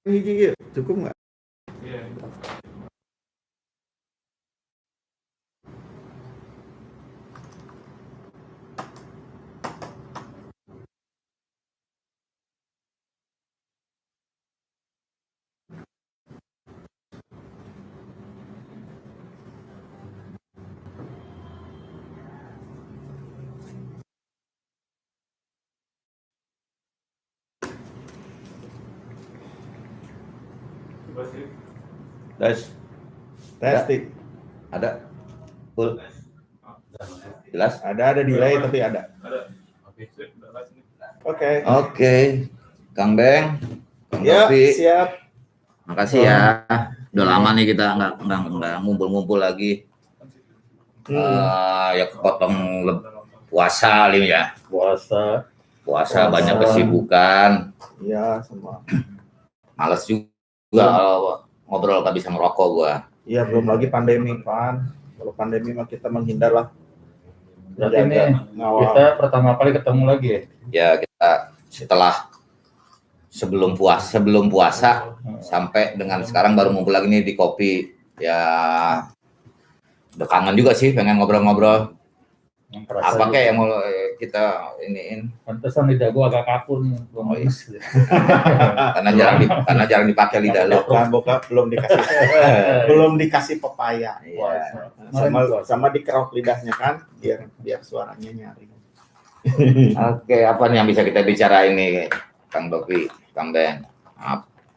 Gigi cukup nggak? Iya. Tes. Testing. Ada. Full. Jelas? Ada delay tapi ada. Ada. Oke, sip. Udah live nih. Oke. Oke. Kang Beng. Kang Ya, Dopi. siap. Makasih ya. Udah lama nih kita nggak ngumpul-ngumpul lagi. Ya kepotong puasa Lim ya. Puasa banyak kesibukan. Iya, semua. Males juga kalau ngobrol nggak bisa ngerokok gua. Iya, belum lagi pandemi, Pan. Kalau pandemi mah kita menghindar lah. Berarti ini kita pertama kali ketemu lagi ya? Ya, kita setelah sebelum puasa sampai dengan sekarang baru ngumpul lagi nih di kopi. Ya, udah kangen juga sih pengen ngobrol-ngobrol. Apa kayak yang mau kita iniin? Pantesan lidah gua agak kaku nih. Oh, iya. karena jarang dipakai lidah lo. Bokap belum dikasih pepaya. Iya. Sama dikerok lidahnya kan biar suaranya nyaring. Oke, apa nih yang bisa kita bicarain nih, Kang Dopi, Kang Ben?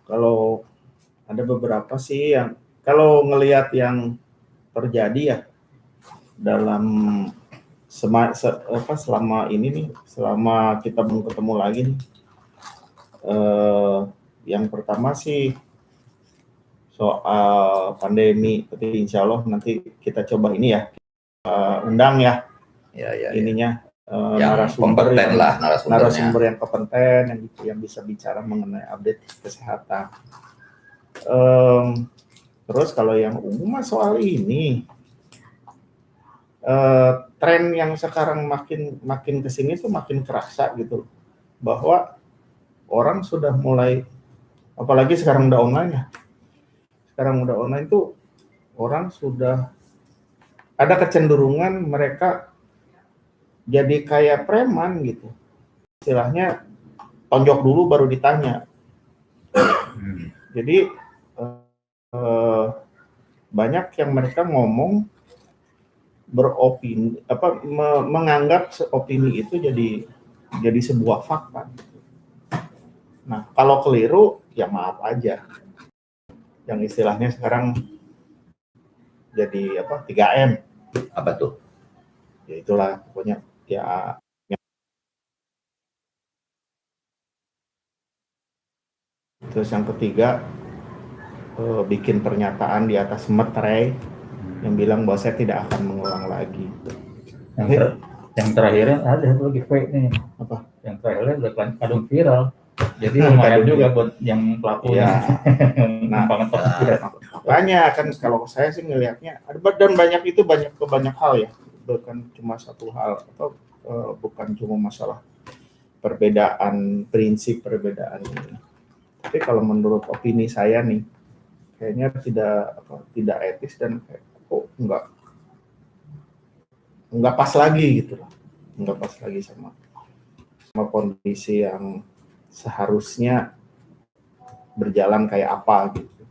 Kalau ada beberapa sih yang kalau ngelihat yang terjadi ya dalam selama ini nih, selama kita belum ketemu lagi nih, yang pertama sih soal pandemi, tapi insya Allah nanti kita coba ini ya, undang ya, ininya narasumber yang kompeten yang bisa bicara mengenai update kesehatan. Terus kalau yang umum soal ini, tren yang sekarang makin kesini tuh makin kerasa gitu, bahwa orang sudah mulai, apalagi sekarang udah online ya. Sekarang udah online tuh orang sudah ada kecenderungan mereka jadi kayak preman gitu. Istilahnya tonjok dulu baru ditanya. Jadi banyak yang mereka ngomong beropini menganggap opini itu jadi sebuah fakta. Nah, kalau keliru ya maaf aja. Yang istilahnya sekarang jadi 3M. Apa tuh? Ya itulah pokoknya ya. Terus yang ketiga bikin pernyataan di atas materai yang bilang bahwa saya tidak akan mengulang lagi. Yang terakhirnya ada lagi fake nih. Apa? Yang terakhirnya udah kadung viral. Jadi lumayan juga buat yang pelaku ya. Nah, makanya kan kalau saya sih ngelihatnya dan banyak hal ya, bukan cuma satu hal atau bukan cuma masalah perbedaan prinsip, perbedaan ini. Tapi kalau menurut opini saya nih, kayaknya tidak etis dan kok nggak pas lagi gitu loh, nggak pas lagi sama kondisi yang seharusnya berjalan kayak apa gitu.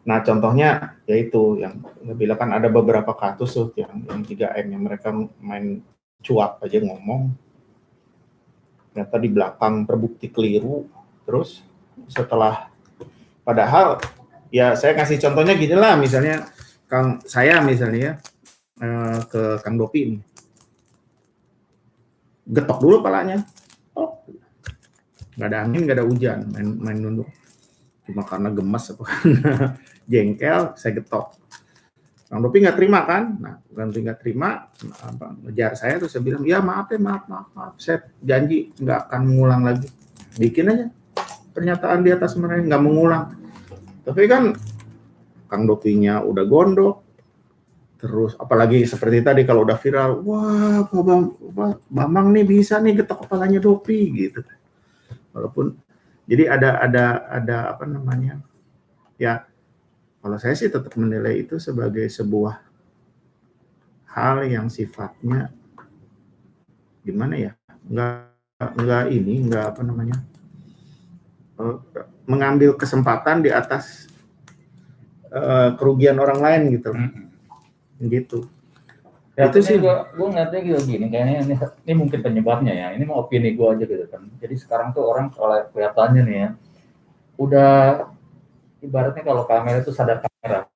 Nah contohnya yaitu yang bilang kan ada beberapa kasus tuh yang 3M yang mereka main cuap aja ngomong, ternyata di belakang terbukti keliru, terus setelah padahal ya saya kasih contohnya gini lah, misalnya saya misalnya ke Kang Dopi ini, getok dulu palanya, nggak ada angin, nggak ada hujan, main nunduk, cuma karena gemes atau karena jengkel saya getok. Kang Dopi nggak terima kan? Nah, Kang Dopi nggak terima, ngejar saya, terus saya bilang ya maaf, saya janji nggak akan mengulang lagi, bikin aja pernyataan di atas mereka nggak mengulang. Tapi kan Kang Dopinya udah gondok, terus apalagi seperti tadi kalau udah viral, wah Bambang nih bisa nih getok kepalanya Dopi gitu. Walaupun Jadi ada apa namanya? Ya, kalau saya sih tetap menilai itu sebagai sebuah hal yang sifatnya gimana ya? Enggak apa namanya? Mengambil kesempatan di atas kerugian orang lain gitu. Gitu. Ya, Itu sih. gue ngeliatnya gitu gini, kayaknya ini mungkin penyebabnya ya. Ini mau opini gue aja gitu kan. Jadi sekarang tuh orang kalau kelihatannya nih ya, udah ibaratnya kalau kamera itu sadar kamera.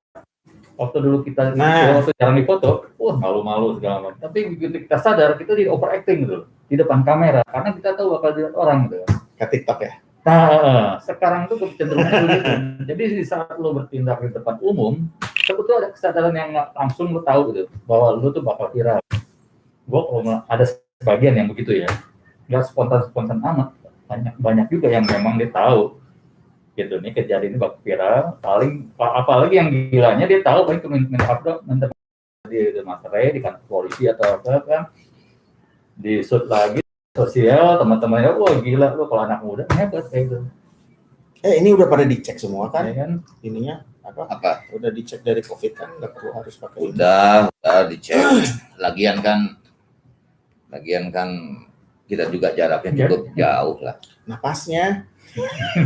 Waktu dulu kita waktu jarang difoto, malu-malu segala macam. Tapi begitu kita sadar, kita jadi overacting gitu di depan kamera, karena kita tahu bakal dilihat orang gitu. Ke TikTok ya. Nah, sekarang tuh kecenderungan gitu. Jadi di saat lo bertindak di depan umum, sebetulnya ada kesadaran yang langsung lo tahu gitu, bahwa lo tuh bakal viral. Gue kalau ada sebagian yang begitu ya, nggak spontan amat. Banyak juga yang memang dia tahu gitu nih kejadian ini bakal viral. Apalagi yang gilanya dia tahu paling minta di materai di kantor polisi atau apa kan, di shoot lagi sosial teman-temannya, wah gila lo kalau anak muda hebat kayak gitu. Ini udah pada dicek semua kan? Ya kan? Ininya apa? Udah dicek dari COVID kan, nggak perlu harus pakai. Udah dicek. Lagian kan kita juga jaraknya cukup jauh lah. Napasnya.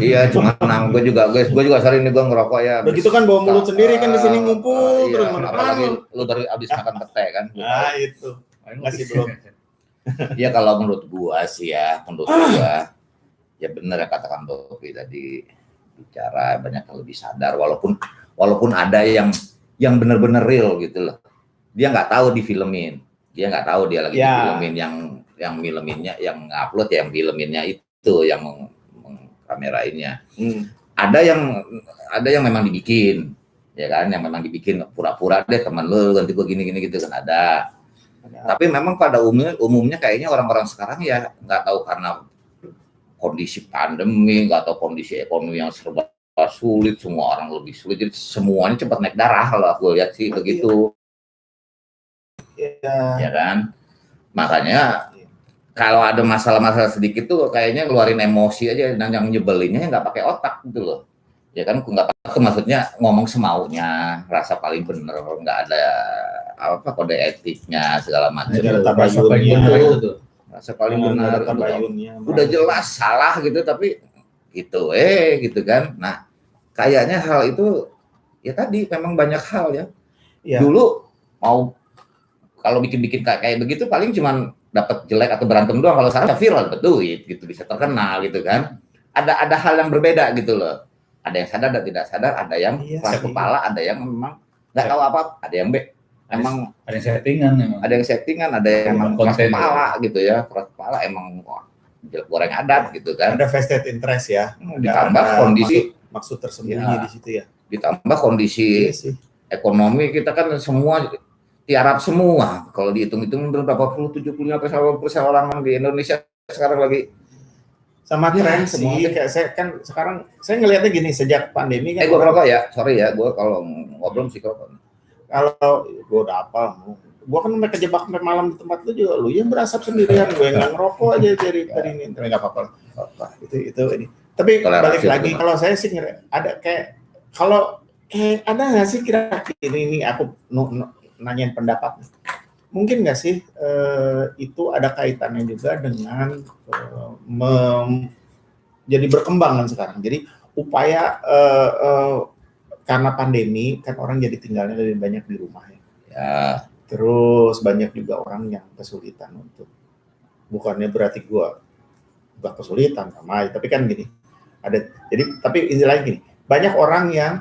Iya, cuma gue juga sering nih gue ngerokok ya. Begitu kan bawa mulut sendiri kan di sini ngumpul terus apalagi lu dari abis makan pete kan. Itu. Masih belum. Ya kalau menurut gua sih ya, ya benar ya katakan Bobi tadi, bicara banyak yang lebih sadar, walaupun ada yang benar-benar real gitu loh. Dia nggak tahu difilmin, dia nggak tahu dia lagi difilmin, yang filminnya, yang upload yang filminnya itu yang kamerainnya. Ada yang memang dibikin, ya kan, yang memang dibikin pura-pura deh teman lu ganti gua gini gitu kan ada. Tapi memang pada umumnya kayaknya orang-orang sekarang ya nggak tahu karena kondisi pandemi, nggak tahu kondisi ekonomi yang serba sulit, semua orang lebih sulit, jadi semuanya cepat naik darah lah, gue lihat sih begitu. Ya kan, makanya kalau ada masalah-masalah sedikit tuh kayaknya keluarin emosi aja, dan yang nyebelinnya nggak pakai otak gitu loh. Ya kan, nggak pakai, maksudnya ngomong semaunya, rasa paling bener, nggak ada apa kode etiknya segala macam. Rasa paling benar, udah jelas salah gitu, tapi gitu gitu kan. Nah, kayaknya hal itu ya tadi memang banyak hal ya. Dulu mau kalau bikin kayak begitu paling cuman dapat jelek atau berantem doang, kalau sekarang viral dapat duit gitu, bisa terkenal gitu kan. Ada hal yang berbeda gitu loh. Ada yang sadar dan tidak sadar, ada yang keras kepala, ada yang memang nggak tahu apa, ada yang emang ada yang settingan, ada yang emang keras kepala gitu ya, keras kepala emang goreng adat gitu kan. Ada vested interest ya. Ditambah kondisi maksud tersembunyi di situ ya. Ditambah kondisi ekonomi kita kan semua tiarap semua. Kalau dihitung-hitung berapa puluh 75% orang di Indonesia sekarang lagi sama tren sih. Kayak saya kan sekarang saya ngelihatnya gini, sejak pandemi kan. Gue rokok ya, sorry ya, gue kalau ngobrol sih rokok. Kalau gue udah apa, gue kan sampai kejebak sampai malam di tempat lu juga, lu yang berasap sendirian, gue yang ngerokok aja dari ini, tapi nggak apa-apa, itu ini. Tapi balik lagi, kalau saya sih ada kayak, kalau kayak ada nggak sih kira-kira ini aku nanyain pendapat, mungkin nggak sih itu ada kaitannya juga dengan jadi berkembang kan sekarang, jadi upaya karena pandemi kan orang jadi tinggalnya lebih banyak di rumah ya. Terus banyak juga orang yang kesulitan untuk, bukannya berarti gua gak kesulitan sama aja, tapi kan gini, ada, jadi tapi ini lagi gini, banyak orang yang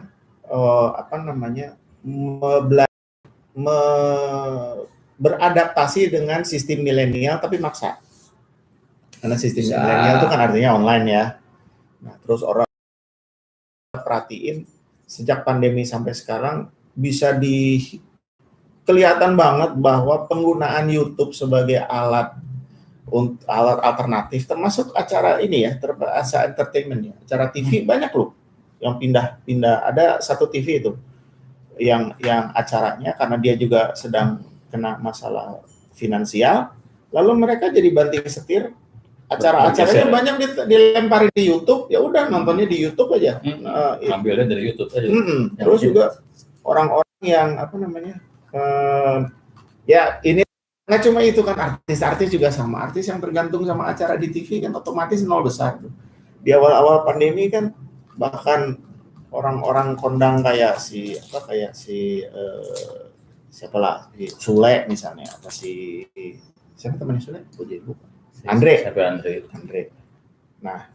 beradaptasi dengan sistem milenial tapi maksa, karena sistem milenial itu kan artinya online ya. Nah terus orang perhatiin sejak pandemi sampai sekarang bisa kelihatan banget bahwa penggunaan YouTube sebagai alat alternatif, termasuk acara ini ya, acara entertainment ya, acara TV banyak loh yang pindah. Ada satu TV itu yang acaranya karena dia juga sedang kena masalah finansial, lalu mereka jadi banting setir acara-acaranya bergeser. banyak dilemparin di YouTube, ya udah nontonnya di YouTube aja. Ambilnya dari YouTube aja. Terus juga orang-orang yang apa namanya, ya ini nggak cuma itu kan, artis-artis juga sama, artis yang tergantung sama acara di TV kan otomatis nol besar tuh. Di awal-awal pandemi kan bahkan orang-orang kondang kayak siapa lah, Sule misalnya, apa siapa temannya Sule? Andre. Nah,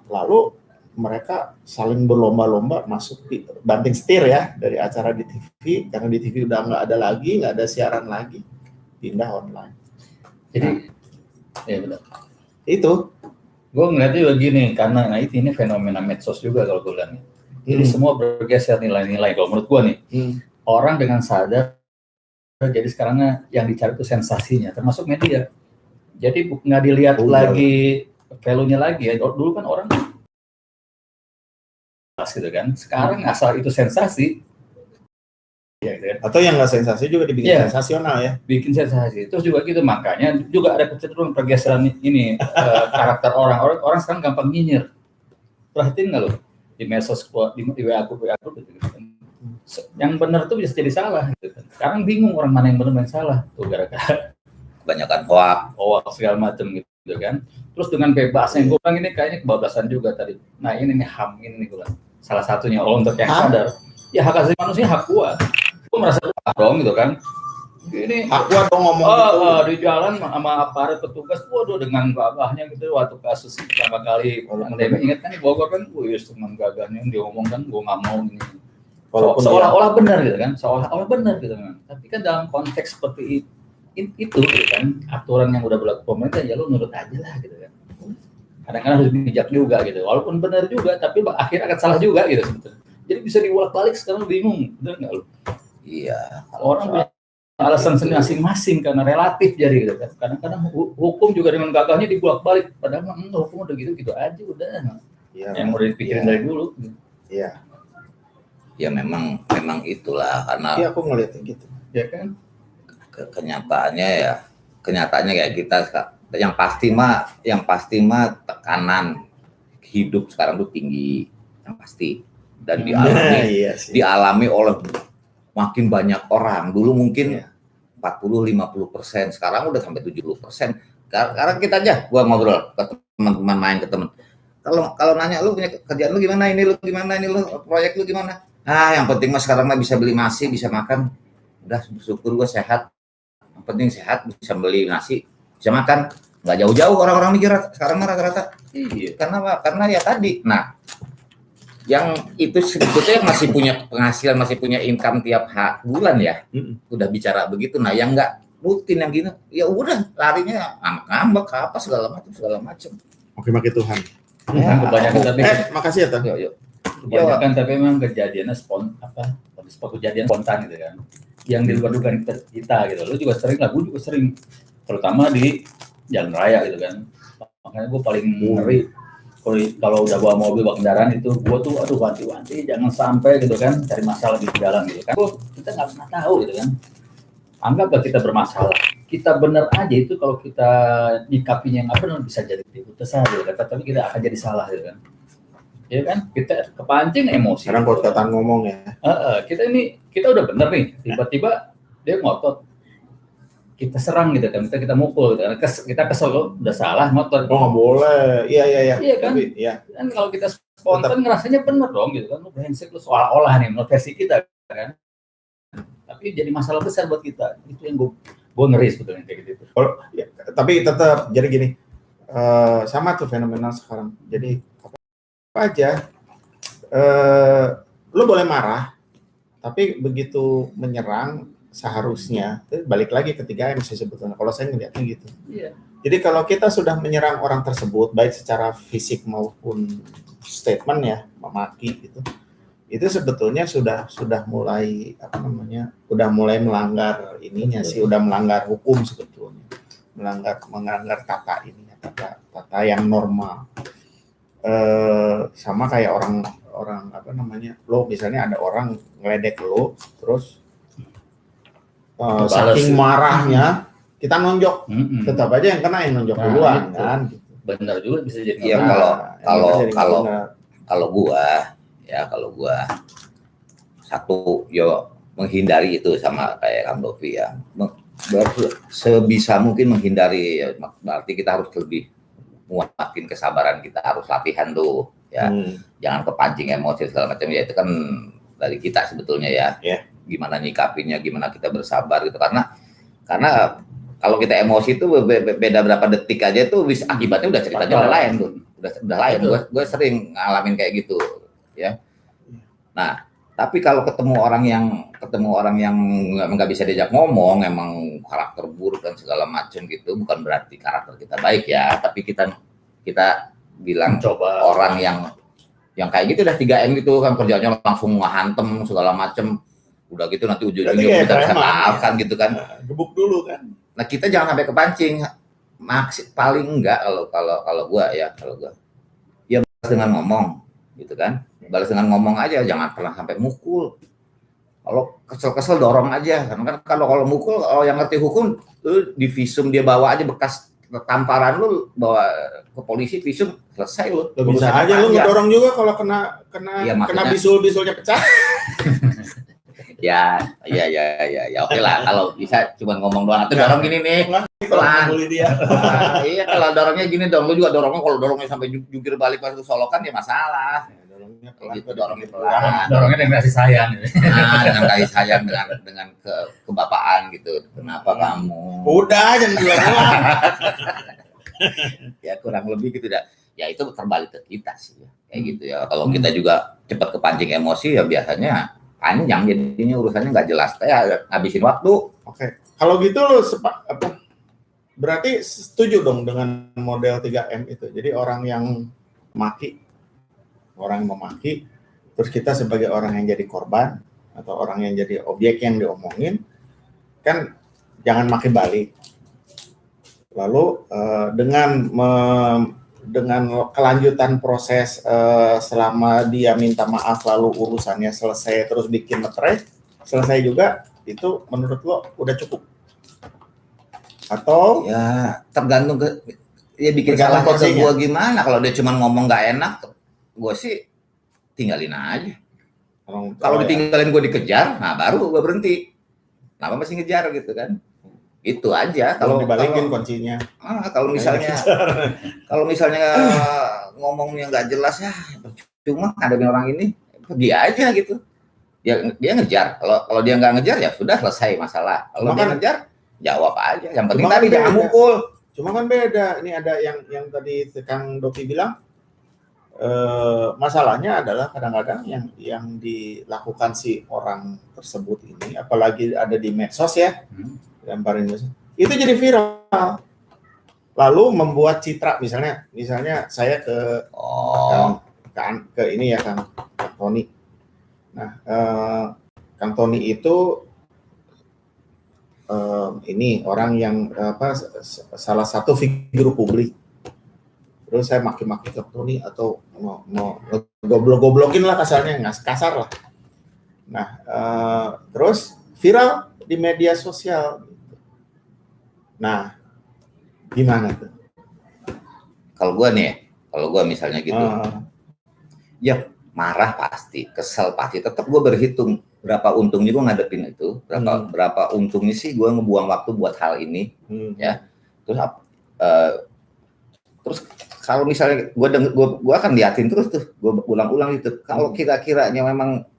lalu mereka saling berlomba-lomba masuk banting setir ya dari acara di TV, karena di TV udah nggak ada lagi, nggak ada siaran lagi, pindah online. Jadi, ya benar. Itu Gue ngeliatnya begini, karena ini fenomena medsos juga kalau gue lihat. Jadi semua bergeser nilai-nilai. Kalau menurut gue nih, orang dengan sadar, jadi sekarang yang dicari itu sensasinya, termasuk media. Jadi nggak dilihat lagi value-nya lagi ya. Dulu kan orang gitu kan. Sekarang asal itu sensasi. Ya, gitu kan. Atau yang nggak sensasi juga dibikin sensasional ya. Bikin sensasi. Terus juga gitu, makanya juga ada kecenderungan pergeseran ini karakter orang sekarang gampang nyinyir. Perhatiin nggak lo di medsos, di WA grup gitu kan. Yang benar tuh bisa jadi salah gitu kan. Sekarang bingung orang mana yang benar dan salah tuh gara-gara kebanyakan hoax segala macam gitu kan. Terus dengan bebasnya gue bilang ini kayaknya kebablasan juga tadi. Nah ini nih HAM ini nih gue bilang salah satunya untuk yang sadar. Ya hak asasi manusia hak gua merasa dong gitu kan. Ini hak gua dong ngomong gitu. Di jalan sama aparat petugas, waduh dengan gagahnya gitu waktu kasus pertama kali ingat kan di Bogor kan, teman gagahnya dia ngomong kan, gua nggak mau ini. Seolah-olah benar gitu kan, seolah-olah benar gitu kan. Tapi kan dalam konteks seperti itu gitu kan, aturan yang udah berlaku pemerintah ya lu nurut aja lah gitu kan. Kadang-kadang harus bijak juga gitu, walaupun benar juga, tapi akhirnya akan salah juga gitu sebetulnya. Jadi bisa dibolak-balik, sekarang bingung, benar nggak lu? Iya. Orang punya alasan masing-masing karena relatif jadi gitu kan. Kadang-kadang hukum juga dengan gagahnya dibolak-balik, padahal hukum udah gitu aja udah. Ya, yang udah dipikirin dari dulu. Iya. Ya memang itulah karena. Iya aku ngeliatnya gitu. Ya kan. Kenyataannya kayak kita yang pasti mah tekanan hidup sekarang tuh tinggi yang pasti dan dialami oleh makin banyak orang. Dulu mungkin 40-50%, sekarang udah sampai 70%. Sekarang kita aja gua ngobrol ke teman-teman, main ke teman. Kalau nanya lu punya kerjaan lu gimana, ini lu gimana, ini lu proyek lu gimana? Yang penting mah sekarang mah bisa beli nasi, bisa makan. Udah bersyukur gua sehat. Yang penting sehat, bisa beli nasi, bisa makan. Nggak jauh-jauh orang-orang mikir sekarang mah rata-rata. Iya, karena ya tadi. Nah, yang itu sebetulnya masih punya penghasilan, masih punya income tiap bulan ya, udah bicara begitu. Nah, yang nggak rutin yang gini, ya udah larinya ngambek apa segala macam. Oke, maki Tuhan. Ya, kebanyakan tapi makasih ya Tuh. Yuk. Kebanyakan tapi memang kejadiannya kejadian spontan gitu kan. Yang di luar dugaan kita gitu. Lu juga sering lah, gue juga sering, terutama di jalan raya gitu kan. Makanya gue paling ngeri kalau udah bawa mobil, bawa kendaraan itu, gue tuh wanti-wanti jangan sampai gitu kan cari masalah di jalan gitu kan. Kita nggak pernah tahu gitu kan. Anggaplah kita bermasalah, kita benar aja itu kalau kita nyikapinya nggak benar bisa jadi putusan gitu kan. Tapi kita akan jadi salah gitu kan. Ya kan, kita kepancing emosi. Sekarang kototan ngomong ya. Kita udah bener nih, tiba-tiba dia ngotot. Kita serang gitu kan, kita mukul gitu kan. Kita kesel, udah salah ngotot. Oh nggak boleh, iya. Iya kan? Tapi, iya. Kan kalau kita spontan ngerasanya bener dong gitu kan, lu brengsek, lu seolah-olah nih menurut versi kita kan. Tapi jadi masalah besar buat kita. Itu yang gue ngeri sebetulnya kayak gitu. Ya, tapi tetap jadi gini, sama tuh fenomenal sekarang. Jadi apa aja, lu boleh marah, tapi begitu menyerang seharusnya balik lagi ke 3M sih sebetulnya. Kalau saya ngeliatnya gitu. Iya. Jadi kalau kita sudah menyerang orang tersebut, baik secara fisik maupun statement ya, memaki gitu, itu sebetulnya sudah mulai udah mulai melanggar ininya sih, udah melanggar hukum sebetulnya, melanggar tata ininya, tata yang normal. Sama kayak orang lo misalnya ada orang ngeledek lo, terus saking marahnya kita nonjok, tetap aja yang kena yang nonjok duluan kan gitu. benar juga bisa jadi. Iya, kalau gua satu menghindari itu sama kayak Kang Dovi ya. Sebisa mungkin menghindari, ya, berarti kita harus lebih muatin kesabaran, kita harus latihan tuh ya. Jangan kepancing emosi segala macam ya, itu kan dari kita sebetulnya ya. Yeah. Gimana nyikapinya, gimana kita bersabar gitu, karena kalau kita emosi itu beda berapa detik aja tuh bisa akibatnya udah ceritanya udah lain tuh. Udah lain. Gue sering ngalamin kayak gitu ya. Nah, tapi kalau ketemu orang yang nggak bisa diajak ngomong, emang karakter buruk dan segala macam gitu, bukan berarti karakter kita baik ya, tapi kita bilang Coba orang yang kayak gitu udah 3M gitu kan, kerjanya langsung ngehantem segala macam. Udah gitu nanti ujung-ujungnya kita bisa maafkan gitu kan. Gebuk dulu kan. Nah, kita jangan sampai kepancing. Paling enggak kalau gua ya balas dengan ngomong gitu kan. Balas dengan ngomong aja, jangan pernah sampai mukul. Kalau kesel-kesel dorong aja, karena kan kalau mukul, kalau yang ngerti hukum lu di visum dia bawa aja bekas tamparan, lu bawa ke polisi visum, selesai lu. Bisa aja lu ngedorong juga kalau kena Ya, kena bisul-bisulnya pecah. Ya, oke lah. Kalau bisa cuma ngomong doang atau dorong gini nih, pelan. Iya, kalau dorongnya gini dong, lu juga dorongnya, kalau dorongnya sampai jungkir balik pas ke solokan ya masalah. Dorongnya pelan. Gitu, dorongnya pelan. dorongnya dengan kasih sayang. Nah, dengan kasih sayang, dengan kebapaan gitu. Kenapa kamu? Udah, jangan bilang. Ya kurang lebih gitu dah. Ya itu terbalik ke kita sih ya. Kayak gitu ya. Kalau kita juga cepat kepancing emosi ya biasanya panjang jadinya urusannya nggak jelas, kayak ngabisin waktu. Oke. Kalau gitu lo berarti setuju dong dengan model 3M itu. Jadi orang yang memaki, terus kita sebagai orang yang jadi korban atau orang yang jadi objek yang diomongin, kan jangan maki balik. Lalu dengan kelanjutan proses selama dia minta maaf lalu urusannya selesai terus bikin materai selesai juga, itu menurut lo udah cukup? Atau Ya tergantung bikin Tergantung salah ke porsinya. gua gimana. Kalau dia cuma ngomong nggak enak, gua sih tinggalin aja. Kalau ditinggalin gua dikejar, nah baru gua berhenti. Kenapa masih ngejar gitu kan? Itu aja. kalau dibalikin kuncinya. Kalau misalnya ngomongnya nggak jelas ya, cuma ngadepin orang ini pergi aja gitu. Dia ngejar. Kalau dia nggak ngejar ya sudah selesai masalah. Kalau dia ngejar, jawab aja. Yang penting tadi jangan mukul. Cuma kan beda. Ini ada yang tadi Kang Dovi bilang, masalahnya adalah kadang-kadang yang dilakukan si orang tersebut ini, apalagi ada di medsos ya. Lemparin itu jadi viral, lalu membuat citra, misalnya saya ke ini ya Kang Tony. Nah, Kang Tony itu ini orang yang salah satu figur publik. Terus saya maki-maki Kang Tony atau mau goblok-goblokin lah kasarnya, nggak kasar lah. Nah, terus viral di media sosial. Nah, gimana tuh? Kalau gue misalnya gitu, ya marah pasti, kesel pasti, tetap gue berhitung berapa untungnya gue ngadepin itu, berapa untungnya sih gue ngebuang waktu buat hal ini, ya. Terus kalau misalnya gue akan liatin terus tuh, gue ulang-ulang gitu. Kalau kira-kiranya memang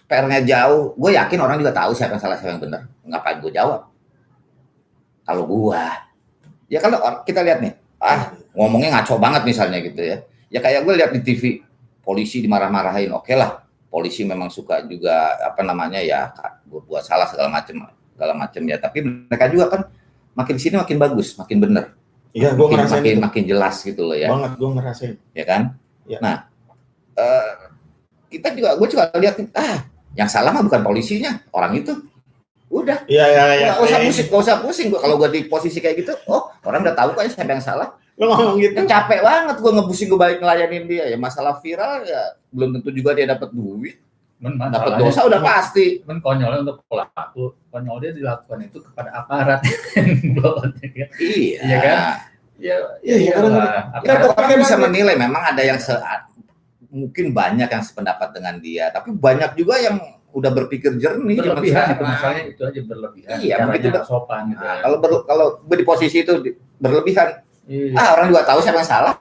PR-nya jauh, gue yakin orang juga tahu siapa yang salah, siapa yang benar. Ngapain gue jawab? Kalau gua, ya kalau kita lihat nih, ngomongnya ngaco banget misalnya gitu ya. Ya kayak gue lihat di TV, polisi dimarah-marahin, oke lah, polisi memang suka juga ya buat salah segala macam ya. Tapi mereka juga kan makin di sini makin bagus, makin bener. Iya, gue ngerasain makin jelas gitu loh ya. Banget, gue ngerasain. Ya kan? Ya. Nah, gue juga lihat, yang salah mah bukan polisinya, orang itu. Udah. Iya. Nggak usah pusing. Kalau gue di posisi kayak gitu, orang udah tahu kan siapa yang salah. Lo ngomong gitu. Capek banget gue ngebusing, gue balik ngelayanin dia. Ya masalah viral ya belum tentu juga dia dapat duit. Dapat dosa udah pasti. Konyolnya untuk pelaku, konyol dia dilakukan itu kepada aparat. Iya kan? Iya, kadang-kadang. Ya, Tapi orang bisa kadang- menilai memang ada yang mungkin banyak yang sependapat dengan dia, tapi banyak juga yang udah berpikir jernih. zaman berlebihan itu sekarang. masalahnya itu aja berlebihan. Iya, Caranya begitu. nggak sopan gitu. Nah, kalau di posisi itu berlebihan, Iya. orang juga tahu siapa yang salah.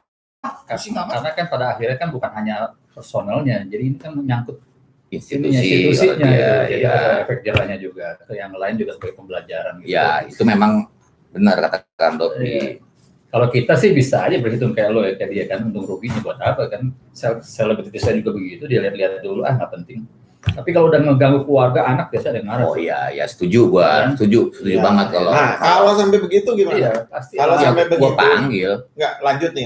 Karena kan pada akhirnya kan bukan hanya personalnya, jadi ini kan menyangkut Institusi, institusinya iya, gitu. Jadi iya. ada efek jerahnya juga ke yang lain juga sebagai pembelajaran gitu. Ya, itu memang benar kata Kang Dopi. Iya. Kalau kita sih bisa aja berhitung kayak lo ya, kayak dia kan, untung ruginya buat apa kan? Selebritis saya juga begitu, dia lihat-lihat dulu nggak penting. Tapi kalau udah ngeganggu keluarga anak biasa ada yang marah. Oh iya, ya setuju gua, setuju Iya. banget kalau. Nah, kalau sampai begitu gimana? Iya, pasti. Kalau Ya, sampai gua begitu, panggil. nggak lanjut nih.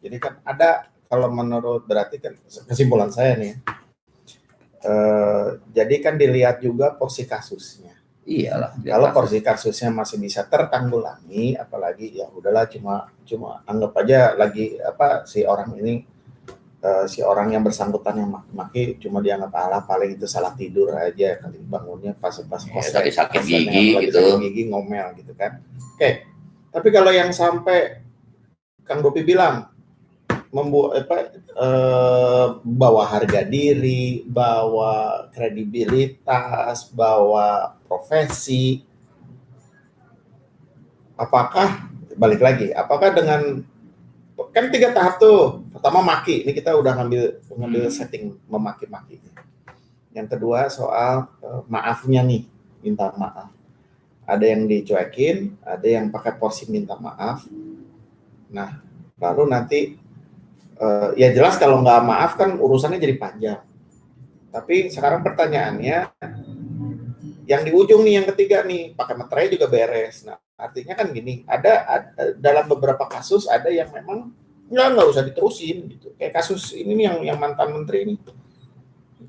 Jadi kan ada, kalau menurut berarti kan kesimpulan saya nih, jadi kan dilihat juga porsi kasusnya. Iyalah. Kalau porsi kasusnya masih bisa tertanggulangi, apalagi ya udahlah cuma anggap aja lagi si orang ini si orang yang bersangkutan yang maki-maki cuma dianggap paling itu salah tidur aja kali bangunnya pas lagi sakit kosan, gigi lagi gitu. sakit gigi ngomel gitu kan. Oke. Tapi kalau yang sampai Kang Dopi bilang membuat bawa harga diri, bawa kredibilitas, bawa profesi, apakah balik lagi? Apakah dengan kan 3 tahap tuh, pertama maki, ini kita udah ngambil setting memaki-maki. Yang kedua soal maafnya nih, minta maaf. Ada yang dicuekin, ada yang pakai porsi minta maaf. Nah, lalu nanti ya jelas kalau nggak maaf kan urusannya jadi panjang. Tapi sekarang pertanyaannya, yang di ujung nih yang ketiga nih, pakai materai juga beres. Nah, artinya kan gini, ada dalam beberapa kasus ada yang memang nggak usah diterusin gitu. Kayak kasus ini nih yang mantan menteri ini,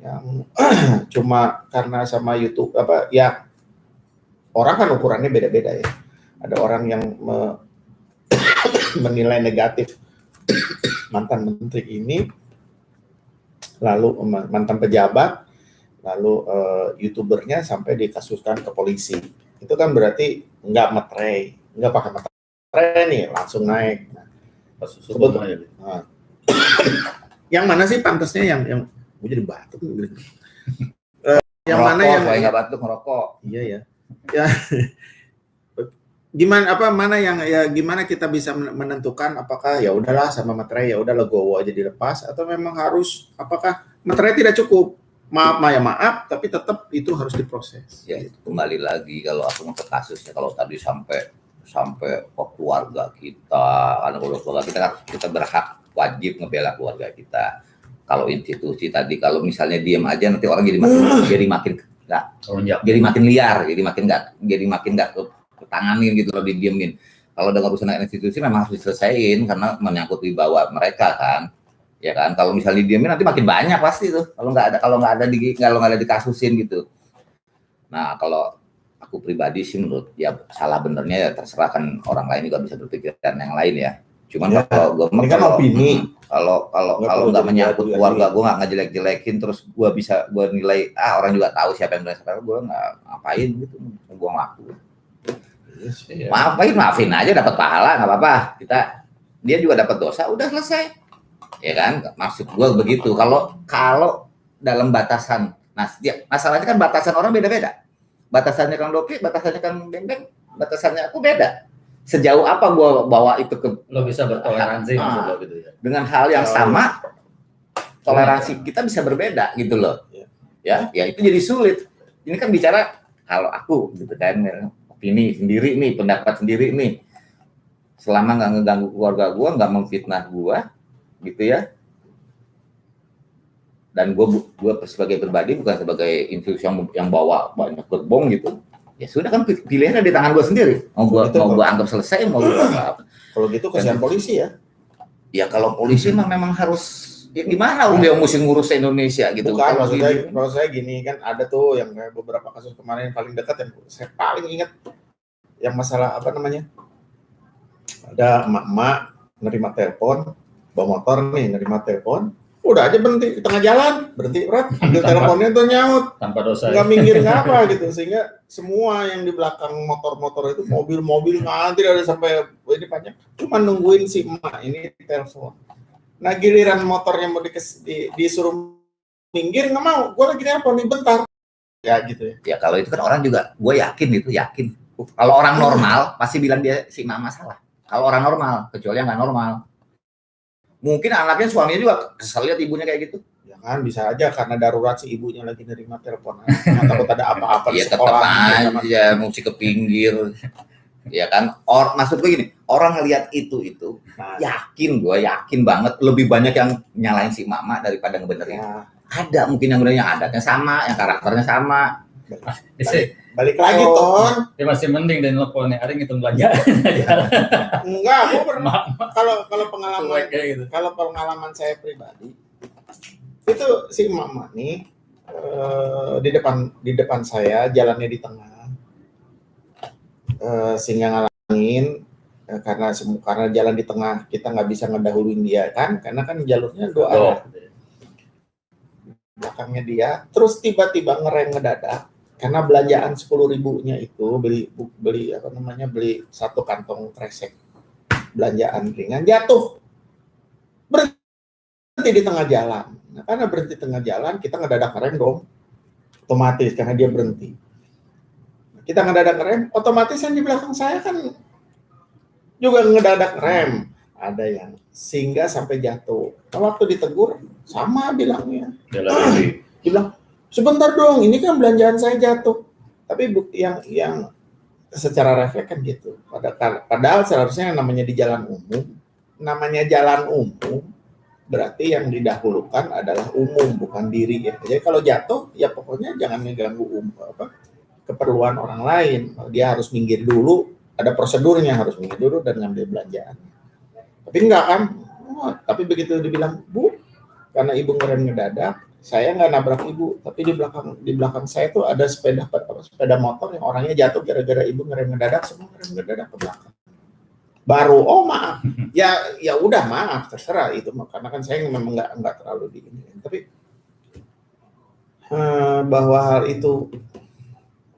yang cuma karena sama YouTube ya orang kan ukurannya beda-beda ya. Ada orang yang menilai negatif mantan menteri ini, lalu mantan pejabat, lalu YouTubernya sampai dikasuskan ke polisi. Itu kan berarti nggak materai, nggak pakai materai nih, langsung naik. Nah, yang mana sih pantasnya yang gue jadi batuk gitu. Yang Ngerokok, mana yang supaya nggak batuk ngerokok. Iya ya. Ya. Gimana kita bisa menentukan apakah ya udahlah sama materai ya udah legowo aja dilepas, atau memang harus apakah materai tidak cukup, maaf tapi tetap itu harus diproses. Ya itu kembali lagi kalau aku ke kasusnya, kalau tadi sampai ke keluarga kita, anak keluarga kita kan kita berhak wajib ngebela keluarga kita. Kalau institusi tadi, kalau misalnya diam aja nanti orang jadi makin liar, jadi makin nggak ketanganin gitu loh, didiemin. Kalau dengan urusan institusi memang harus diselesaikan karena menyangkut wibawa mereka kan, ya kan. Kalau misalnya didiemin nanti makin banyak pasti tuh. Kalau nggak ada dikasusin gitu. Nah kalau aku pribadi sih menurut ya salah benernya ya terserah, kan orang lain juga bisa berpikiran yang lain ya. Cuman Ya, kalau gue ini kan opini. Kalau nggak menyangkut keluarga gue, nggak ngejelek-jelekin, terus gue nilai orang juga tahu siapa yang benar, gue nggak ngapain gitu, gue ngaku. Maafin aja, dapat pahala nggak apa-apa. Dia juga dapat dosa, udah selesai, ya kan? Maksud gue begitu. Kalau dalam batasan, nah masalahnya kan batasan orang beda-beda. Batasannya Kang Dopi, batasannya Kang Beng, batasannya aku beda. Sejauh apa gue bawa itu ke lo bisa bertoleransi maksud lo gitu ya. Dengan hal yang sama, toleransi kita bisa berbeda gitu loh. Ya itu jadi sulit. Ini kan bicara kalau aku gitu kan, opini sendiri nih, pendapat sendiri nih. Selama nggak ngeganggu keluarga gue, nggak memfitnah gue, gitu ya. Dan gue sebagai pribadi, bukan sebagai institusi yang bawa banyak gerbong gitu. Ya sudah kan, pilihannya di tangan gue sendiri. Mau gue anggap selesai, mau gue apa. Kalau gitu kasihan polisi ya. Ya kalau polisi memang harus ya gimana dia mesti ngurus Indonesia gitu. Bukan, maksud saya gini kan, ada tuh yang kayak beberapa kasus kemarin yang paling dekat yang saya paling ingat, yang masalah apa namanya, ada emak-emak nerima telepon, bawa motor nih, nerima telepon, Udah aja berhenti di tengah jalan, berhenti ambil teleponnya tuh nyaut, Tanpa dosa. nggak minggir nggak apa gitu, sehingga semua yang di belakang motor-motor itu mobil-mobil nanti ada sampai ini banyak, cuma nungguin si emak ini telepon. Nah giliran motornya mau disuruh minggir nggak mau, gue lagi telepon nih bentar, ya gitu ya. Ya kalau itu kan orang juga, gue yakin itu yakin. Kalau orang normal pasti bilang dia si mama salah. Kalau orang normal, kecuali yang nggak normal. Mungkin anaknya suaminya juga kesel lihat ibunya kayak gitu. Ya kan bisa aja karena darurat si ibunya lagi nerima telepon, takut ada apa-apa di Ya tetap sekolah. aja mesti ke pinggir. Ya kan, maksud gue gini, orang ngelihat itu Nah, yakin banget lebih banyak yang nyalain si mama daripada ngebenerin. ya, Ada mungkin yang benernya adatnya sama, yang karakternya sama. balik lagi Oh. Ton. Ya masih mending dan teleponnya ada ngitung belanja. Enggak, gue kalau pengalaman Cuek kayak gitu. kalau pengalaman saya pribadi itu si mama nih di depan saya, jalannya di tengah, sehingga ngalangin karena jalan di tengah kita nggak bisa ngedahuluin dia kan, karena kan jalurnya dua arah. Belakangnya dia, terus tiba-tiba ngerem ngedadak karena belanjaan 10.000-nya itu beli satu kantong kresek belanjaan ringan, jatuh berhenti di tengah jalan. Nah, karena berhenti tengah jalan kita ngedadak ngerem dong, otomatis karena dia berhenti. Kita ngedadak rem, otomatis yang di belakang saya kan juga ngedadak rem. Ada yang singgah sampai jatuh. Nah, waktu ditegur, sama bilangnya. Dia bilang, sebentar dong, ini kan belanjaan saya jatuh. Tapi yang secara refleks kan gitu. Padahal seharusnya yang namanya di jalan umum, berarti yang didahulukan adalah umum, bukan diri. Ya. Jadi kalau jatuh, ya pokoknya jangan ngeganggu keperluan orang lain. Dia harus minggir dulu, ada prosedurnya, harus minggir dulu dan ngambil belanjaan. Tapi enggak kan? Tapi begitu dibilang, Bu, karena ibu ngerem ngedadak, saya nggak nabrak ibu, tapi di belakang saya tuh ada sepeda motor yang orangnya jatuh gara-gara ibu ngerem ngedadak, semua ngerem ngedadak ke belakang. Baru, oh maaf, ya udah maaf, terserah itu, karena kan saya memang nggak terlalu di ini. Tapi bahwa hal itu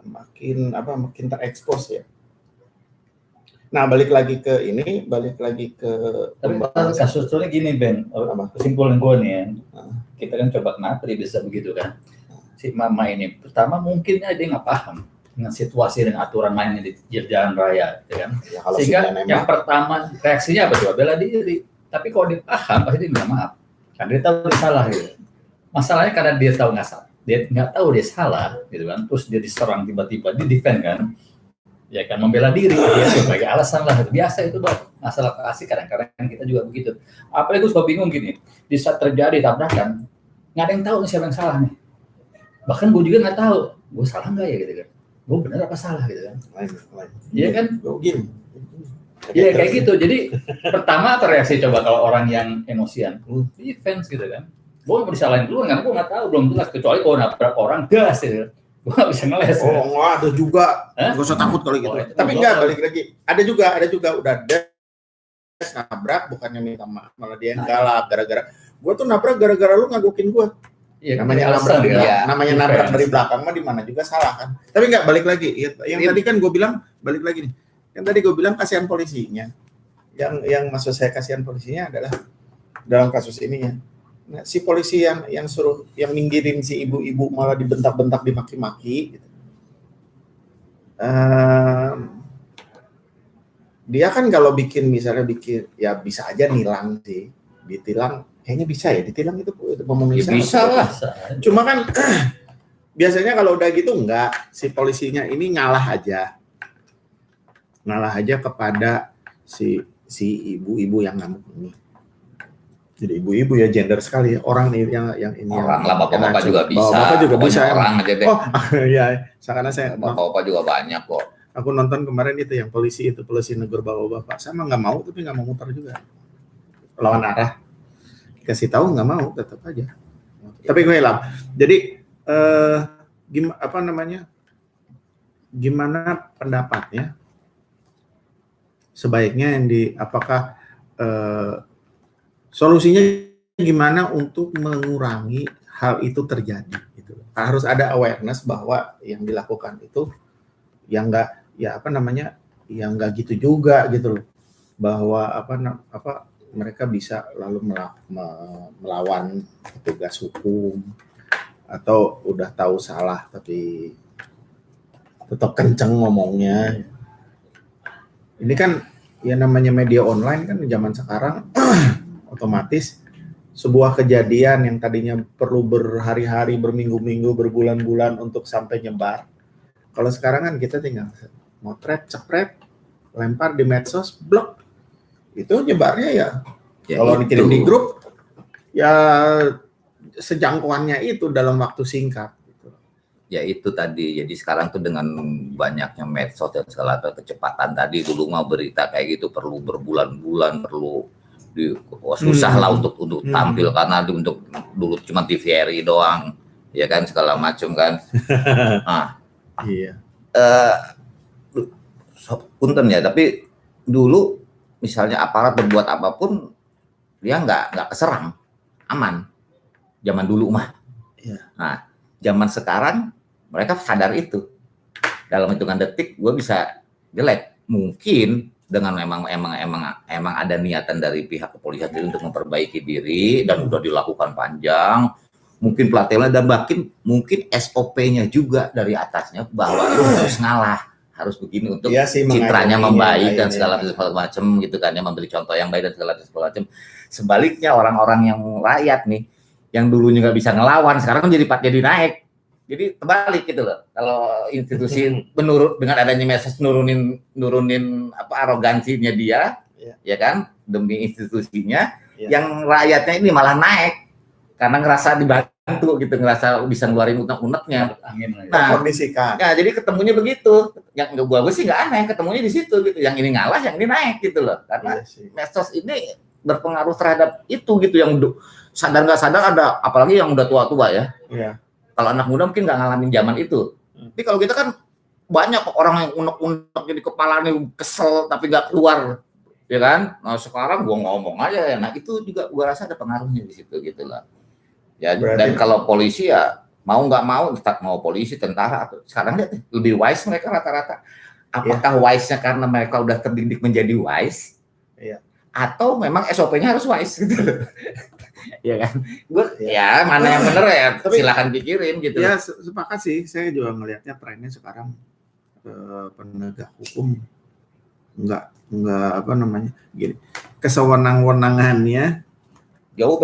makin terekspos ya. Nah, balik lagi ke Tapi kasusnya gini Ben, kesimpulan gue nih ya, kita kan coba kenapa dia bisa begitu kan. Si mama ini, pertama mungkin dia nggak paham dengan situasi dan aturan mainnya di jalan raya, gitu kan. Ya, kalau Sehingga si yang pertama reaksinya apa coba, bela diri. Tapi kalau dia paham, pasti dia bilang maaf. Kan dia tahu dia salah gitu. Masalahnya karena dia tahu nggak salah, dia nggak tahu dia salah, gitu kan. Terus dia diserang tiba-tiba, dia defend kan. Ya kan, membela diri dia sebagai alasan lah, biasa itu buat masalah kasih. Kadang-kadang kita juga begitu. Apalagi gue suka bingung gini, di saat terjadi tabrakan nggak ada yang tahu nih siapa yang salah nih, bahkan gue juga nggak tahu gue salah nggak ya gitu kan, gue benar apa salah gitu kan. Iya kan, iya kayak gitu. Jadi pertama apa reaksi coba kalau orang yang emosian, defense gitu kan. Gue mau disalahin dulu nggak, gue nggak tahu, belum jelas, kecuali kalau nabrak orang gas gitu. Gue gak bisa ngeles. Oh, enggak ada juga. Gak usah takut kalau gitu. Tapi enggak, balik lagi. Ada juga udah des nabrak bukannya minta maaf, malah dia yang galak gara-gara. Gue tuh nabrak gara-gara lu ngagokin gue. Iya, namanya nabrak ya. ya. Namanya nabrak dari belakang mah di mana juga salah kan. Tapi enggak, balik lagi. Yang tadi kan gue bilang, balik lagi nih. Yang tadi gue bilang kasihan polisinya. Yang maksud saya kasihan polisinya adalah dalam kasus ini ya. Nah, si polisi yang minggirin si ibu-ibu malah dibentak-bentak, dimaki-maki gitu. Dia kan kalau bikin ya bisa aja nilang sih, ditilang kayaknya bisa ya, ditilang itu memenuhi ya bisa lah. Cuma kan biasanya kalau udah gitu enggak, si polisinya ini ngalah aja kepada si ibu-ibu yang ngamuk ini. Jadi ibu-ibu ya, gender sekali orang yang ini orang lah, bapak-bapak juga bisa. Bapak juga bisa. Orang aja deh. Oh iya, karena saya bapak-bapak juga banyak kok. Aku nonton kemarin itu yang polisi negur bapak-bapak, sama nggak mau, tapi nggak mau muter juga, lawan arah, kasih tahu nggak mau, tetap aja. Tapi gue hilang. Jadi gimana pendapatnya? Sebaiknya apakah solusinya gimana untuk mengurangi hal itu terjadi gitu. Harus ada awareness bahwa yang dilakukan itu yang yang enggak gitu juga gitu loh. Bahwa mereka bisa lalu melawan petugas hukum atau udah tahu salah tapi tetap kenceng ngomongnya. Ini kan ya namanya media online kan zaman sekarang otomatis sebuah kejadian yang tadinya perlu berhari-hari, berminggu-minggu, berbulan-bulan untuk sampai nyebar. Kalau sekarang kan kita tinggal motret, cepret, lempar di medsos, blok. Itu nyebarnya ya kalau dikirim di grup ya sejangkauannya itu dalam waktu singkat. Ya itu tadi, jadi sekarang tuh dengan banyaknya medsos dan segala kecepatan tadi, dulu mah berita kayak gitu perlu berbulan-bulan, perlu susah lah untuk tampil karena untuk dulu cuma TVRI doang, ya kan segala macam kan. Nah, iya. Punten ya, tapi dulu misalnya aparat berbuat apapun dia nggak keserang, aman. Zaman dulu mah. Iya. Nah, zaman sekarang mereka sadar itu. Dalam hitungan detik gue bisa jelek. Mungkin dengan emang ada niatan dari pihak kepolisian untuk memperbaiki diri dan udah dilakukan panjang. Mungkin pelatihannya dan mungkin SOP-nya juga dari atasnya bahwa lu harus ngalah, harus begini untuk citranya membaik dan segala macam gitu kan ya, memberi contoh yang baik dan segala macam. Sebaliknya orang-orang yang rakyat nih yang dulunya nggak bisa ngelawan sekarang kan jadi naik. Jadi terbalik gitu loh. Kalau institusi menurut dengan adanya medsos nurunin arogansinya dia, ya kan, demi institusinya, yang rakyatnya ini malah naik karena ngerasa dibantu gitu, ngerasa bisa ngeluarin unek-uneknya. Nah, kondisikan. Ya, jadi ketemunya begitu. Yang gua sih nggak aneh, ketemunya di situ gitu. Yang ini ngalah, yang ini naik gitu loh. Karena medsos ini berpengaruh terhadap itu gitu, yang sadar nggak sadar ada, apalagi yang udah tua-tua ya. Iya. Kalau anak muda mungkin nggak ngalamin zaman itu. Tapi kalau kita kan banyak orang yang unek-unek jadi kepalanya kesel tapi nggak keluar, ya kan? Nah sekarang gua ngomong aja ya. Nah itu juga gua rasa ada pengaruhnya di situ gitu lah. Ya dan kalau polisi ya mau nggak mau polisi, tentara, sekarang lihat lebih wise mereka rata-rata. Apakah wise-nya karena mereka udah terdidik menjadi wise? Iya. Atau memang SOP-nya harus wise gitu. Ya kan, ya mana yang benar ya silakan pikirin gitu. Ya sepakat sih, saya juga ngelihatnya trennya sekarang penegak hukum nggak gini, kesewenang-wenangannya jauh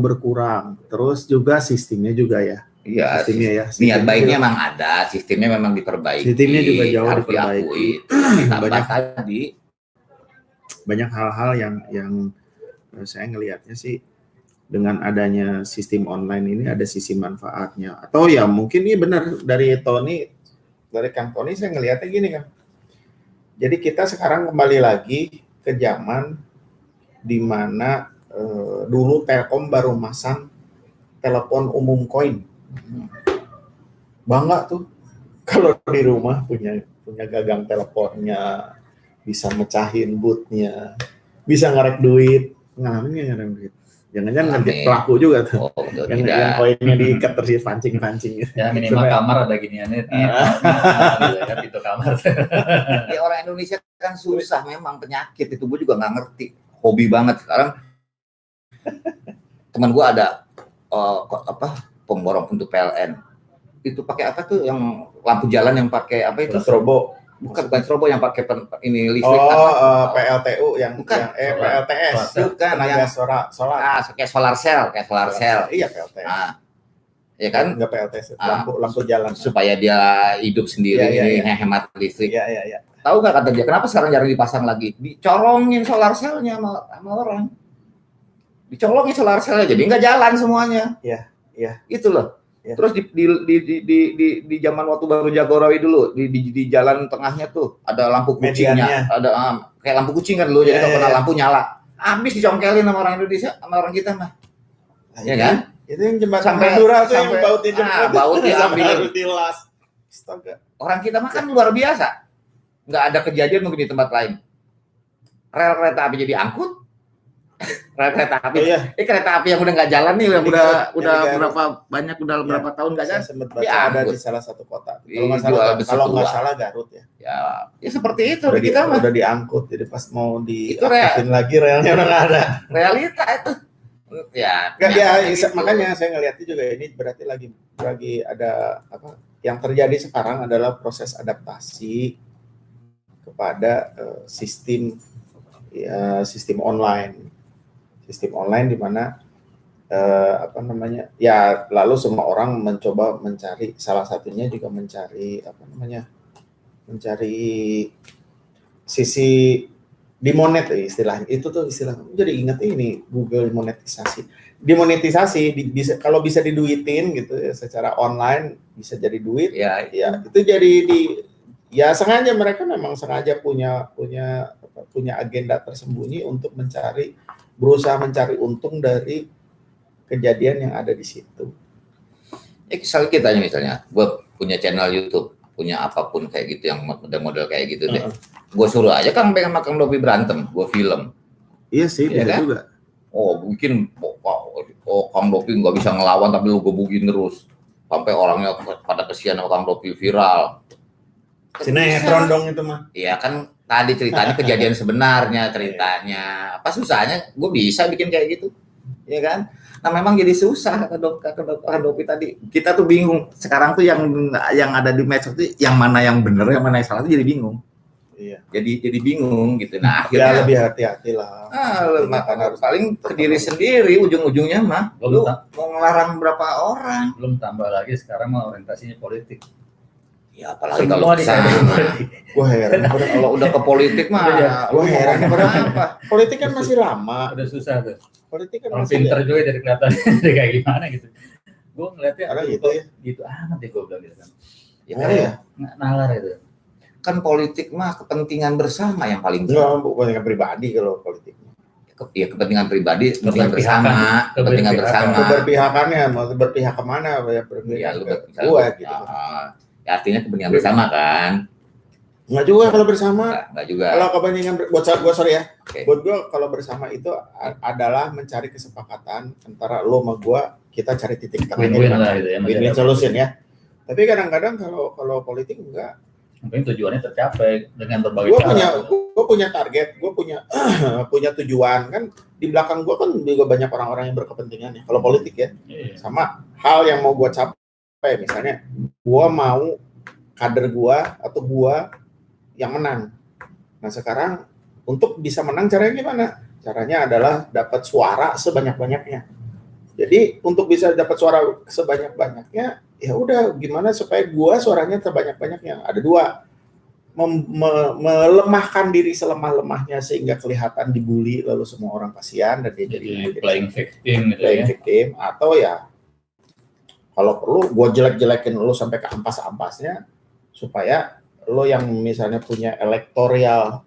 berkurang, terus juga sistemnya juga ya. Iya, sistemnya ya. Niat baiknya memang ada, sistemnya memang diperbaiki. Sistemnya juga jauh harus diperbaiki. Banyak hal-hal yang saya ngelihatnya sih dengan adanya sistem online ini ada sisi manfaatnya. Atau ya mungkin ini benar dari Kang Tony saya ngelihatnya gini kan. Jadi kita sekarang kembali lagi ke zaman di mana dulu Telkom baru masang telepon umum koin. Bangga tuh kalau di rumah punya gagang teleponnya, bisa mecahin bootnya, bisa ngarek duit. Ngalamin nggak ngarek duit? Jangan-jangan ngerjain pelaku juga tuh. Yang koinnya diikat terus pancing-pancing gitu. Ya minimal kamar ada giniannya gitu ya, pintu kamar. Ya orang Indonesia kan susah memang, penyakit itu gue juga nggak ngerti. Hobi banget sekarang. Teman gue ada pemborong untuk PLN. Itu pakai apa tuh yang lampu jalan yang pakai apa itu? Strobo. Bukan strobo yang pakai ini listrik. PLTU yang PLTS. Bukan tenaga solar. Kayak solar cell. Iya PLTS. Nah, ya kan? Enggak PLTS, lampu jalan. Supaya dia hidup sendiri, hemat listrik. Iya. Tahu nggak kata dia, kenapa sekarang jarang dipasang lagi? Dicolongin solar cell-nya sama orang. Dicolongin solar cell-nya, jadi nggak jalan semuanya. Iya. Itu loh. Ya. Terus di zaman waktu baru Jagorawi dulu di jalan tengahnya tuh ada lampu kucingnya, ada kayak lampu kucing kan dulu, jadi kalau kena lampu nyala, habis dicongkelin sama orang Indonesia, sama orang kita mah, ya kan? Itu yang jembatan Madura tuh yang bautnya ambil tilas. Orang kita mah kan luar biasa, nggak ada kejadian mungkin di tempat lain. Rel kereta api jadi angkut, rel kereta api. Iya. Kereta api yang udah nggak jalan nih, yang Ini udah Garut, yang di Garut. berapa banyak, udah Iya. berapa tahun nggak Saya jalan. sempat baca Ya, ada ampun. di salah satu kota. Jual besi Kalau nggak tua. salah Garut ya. Ya seperti itu Udah, di kita mah. udah diangkut, jadi pas mau Itu diaktifin lagi relnya udah nggak ada. Realita itu. Ya. Nggak, ya, ternyata gitu. makanya saya ngeliatnya juga ini berarti lagi ada apa yang terjadi sekarang adalah proses adaptasi kepada sistem online di mana apa namanya ya lalu semua orang mencoba mencari, salah satunya juga mencari sisi istilahnya itu tuh jadi ingat ini Google dimonetisasi bisa, kalau bisa diduitin gitu ya, secara online bisa jadi duit Ya, ya itu jadi sengaja mereka memang sengaja punya agenda tersembunyi untuk berusaha mencari untung dari kejadian yang ada di situ. Misalnya kita misalnya, gue punya channel YouTube, punya apapun kayak gitu yang model kayak gitu deh. Gue suruh aja Kang Beng sama Kang Dopi berantem, gue film. Iya sih, Iya bisa kan? juga. Mungkin Kang Dopi nggak bisa ngelawan tapi lu gebukin terus. Sampai orangnya pada kesian sama Kang Dopi viral. Sinetron dong itu mah. Iya kan tadi ceritanya kejadian sebenarnya ceritanya. Apa susahnya? Gue bisa bikin kayak gitu. Iya kan? Nah memang jadi susah kata Dopi tadi. Kita tuh bingung. Sekarang tuh yang ada di medsos itu yang mana yang benar, yang mana yang salah tuh jadi bingung. Iya. Jadi bingung gitu. Nah Ya akhirnya lebih hati-hati lah. harus paling ke diri sendiri ujung-ujungnya mah. Lu mau ngelarang berapa orang? Belum tambah lagi sekarang mah orientasinya politik. Ya apalagi Semua kalau dikaitkan sama. politik. Gue heran. Kalau udah ke politik mah, Gua heran. apa? Politik kan masih lama. Udah susah tuh. Politik kan Orang masih pinter juga jadi kelihatan jadi kayak gimana gitu. Gue ngeliatnya Ada gitu ya. gitu amat ya gue bilang gitu kan. Ya, Oh, ya. Nggak nalar itu. kan politik mah kepentingan bersama yang paling Enggak, bukan yang pribadi kalau politik. ya kepentingan pribadi, kepentingan Keberpihakan. bersama, kepentingan bersama. Keberpihakannya, mau berpihak kemana? Ya berpihak Ya, lu ke misalnya, gua gitu. ya, artinya kepentingan bersama kan? Enggak juga kalau bersama. Enggak juga. Kalau kepentingan buat sorry ya. Oke. Buat gua kalau bersama itu adalah mencari kesepakatan antara lo sama gua, kita cari titik tengahnya. Win-win lah gitu ya. Win-win solution ya. Tapi kadang-kadang kalau politik enggak. Mungkin tujuannya tercapai dengan berbagai Gue punya target, gue punya punya tujuan kan. Di belakang gue kan juga banyak orang-orang yang berkepentingan ya. Kalau politik ya, Iya. sama hal yang mau gue capai. Misalnya, gue mau kader gue atau gue yang menang. Nah sekarang untuk bisa menang caranya gimana? Caranya adalah dapat suara sebanyak-banyaknya. Jadi untuk bisa dapat suara sebanyak-banyaknya, ya udah gimana supaya gua suaranya terbanyak-banyaknya. Ada dua, melemahkan diri selemah-lemahnya sehingga kelihatan dibully lalu semua orang kasihan dan dia Jadi playing victim gitu playing ya. victim, atau ya kalau perlu gua jelek-jelekin lu sampai ke ampas-ampasnya supaya lo yang misalnya punya elektoral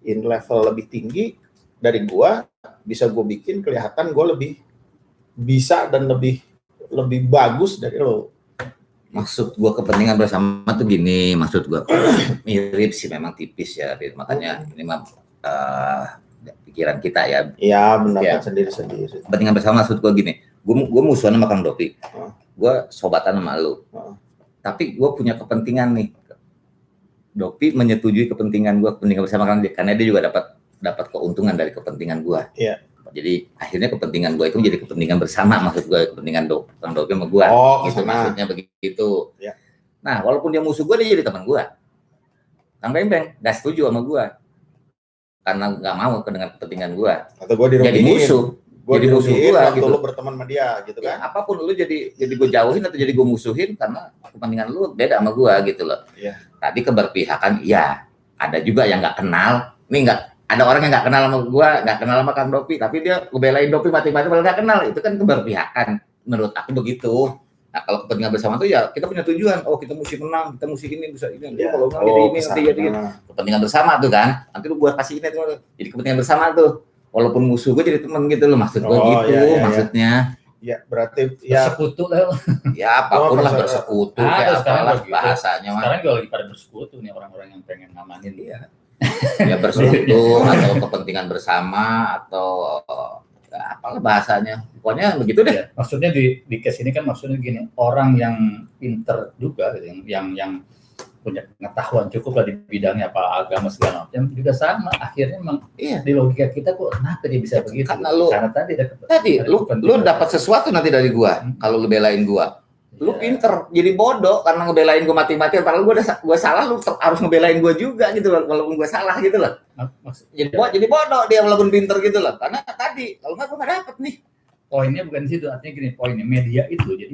in level lebih tinggi dari gua, bisa gua bikin kelihatan gua lebih bisa dan lebih bagus dari lo. Maksud gua kepentingan bersama tuh gini, maksud gua mirip sih memang tipis ya, makanya ini mah pikiran kita ya. Iya, pendapat Ya. sendiri-sendiri. Kepentingan bersama maksud gua gini, gua musuhan sama Kang Dopi, gua sobatan sama lu, tapi gua punya kepentingan nih. Dopi menyetujui kepentingan bersama karena dia juga dapat keuntungan dari kepentingan gua. Iya. Jadi akhirnya kepentingan gue itu menjadi kepentingan bersama, maksud gue kepentingan Kang Dopi sama gue. Oh, gitu kesana. maksudnya begitu. Ya. Nah, walaupun dia musuh gue, dia jadi teman gue. Kang Beng nggak setuju sama gue karena nggak mau dengan kepentingan gue. Atau gue dirugiin. Jadi musuh. Gue jadi musuh dirugiin gua, waktu gitu. lo berteman sama dia, gitu Ya, kan? apapun lu jadi gue jauhin atau jadi gue musuhin karena kepentingan lu beda sama gue gitu loh. Iya. Tadi keberpihakan, ya ada juga yang nggak kenal. Ini nggak ada orang yang nggak kenal sama gue, nggak kenal sama Kang Dopi, tapi dia ngebelain Dopi mati-mati padahal nggak kenal. Itu kan keberpihakan. Menurut aku begitu. Nah kalau kepentingan bersama itu ya kita punya tujuan. Oh kita mesti menang, kita mesti ini bisa ini. Ya. Kalau menang jadi ini, kesana. nanti jadi ini. Kepentingan bersama tuh kan. Nanti lu buat kasih ini tuh. Jadi kepentingan bersama tuh. Walaupun musuh gue jadi teman gitu loh, maksud gue Oh, gitu iya, iya, maksudnya. Ya, berarti ya Bersekutu lah. Ya apapun lah bersekutu. bersekutu Ah, kayak sekarang apalah begitu. bahasanya mah. Sekarang juga lagi pada bersekutu nih orang-orang yang pengen ngamanin dia. Ya bersekutu atau kepentingan bersama atau lupa lah bahasanya. Pokoknya begitu deh. Ya, maksudnya di case ini kan maksudnya gini, orang yang pinter juga gitu, yang punya pengetahuan cukup lah di bidangnya apa agama segala macam juga sama akhirnya memang Iya. di logika kita kok kenapa dia bisa begitu? Karena lu- Karena tadi ada Lu kepentingan. dapat sesuatu nanti dari gua kalau lu belain gua. Lu Iya. pinter, jadi bodoh karena ngebelain gua mati-matian. Padahal gua salah, lu harus ngebelain gua juga gitu loh, walaupun gua salah gitu loh. Maksudnya Jadi bodoh dia walaupun pinter gitu loh. Karena tadi kalau nggak gua nggak dapet nih. poinnya bukan di situ, artinya gini, poinnya media itu jadi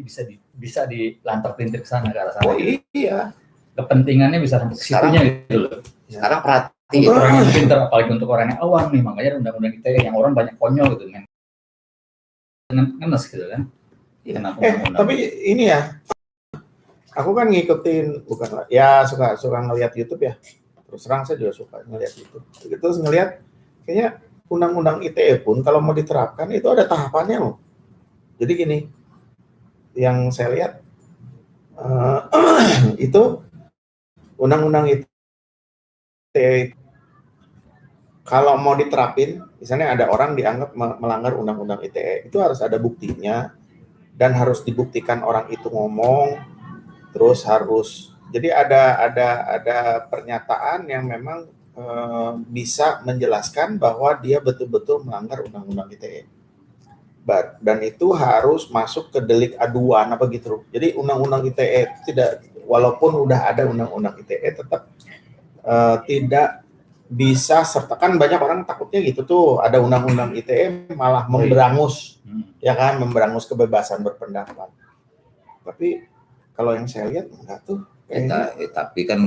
bisa dilantar-pelintir ke sana ke arah sana. Oh iya. Kepentingannya bisa sampai ke Sekarang- situnya gitu loh. Sekarang perhati. Untuk orang yang pintar, apalagi untuk orang yang awam nih, makanya undang-undang ITE yang orang banyak konyol gitu kan. Ngenes gitu kan. Iya. Kenapa undang-undang? Tapi ini ya, aku kan ngikutin, bukan ya suka ngelihat YouTube ya. Terus terang saya juga suka ngelihat YouTube. Terus ngelihat kayaknya undang-undang ITE pun kalau mau diterapkan itu ada tahapannya loh. Jadi gini, yang saya lihat itu undang-undang ITE kalau mau diterapin, misalnya ada orang dianggap melanggar undang-undang ITE, itu harus ada buktinya dan harus dibuktikan orang itu ngomong, terus harus jadi ada pernyataan yang memang bisa menjelaskan bahwa dia betul-betul melanggar undang-undang ITE. Dan itu harus masuk ke delik aduan apa gitu. Jadi undang-undang ITE tidak, walaupun udah ada undang-undang ITE tetap tidak bisa sertakan. Banyak orang takutnya gitu tuh, ada undang-undang ITE malah memberangus, ya kan, memberangus kebebasan berpendapat. Tapi kalau yang saya lihat enggak tuh. Tapi kan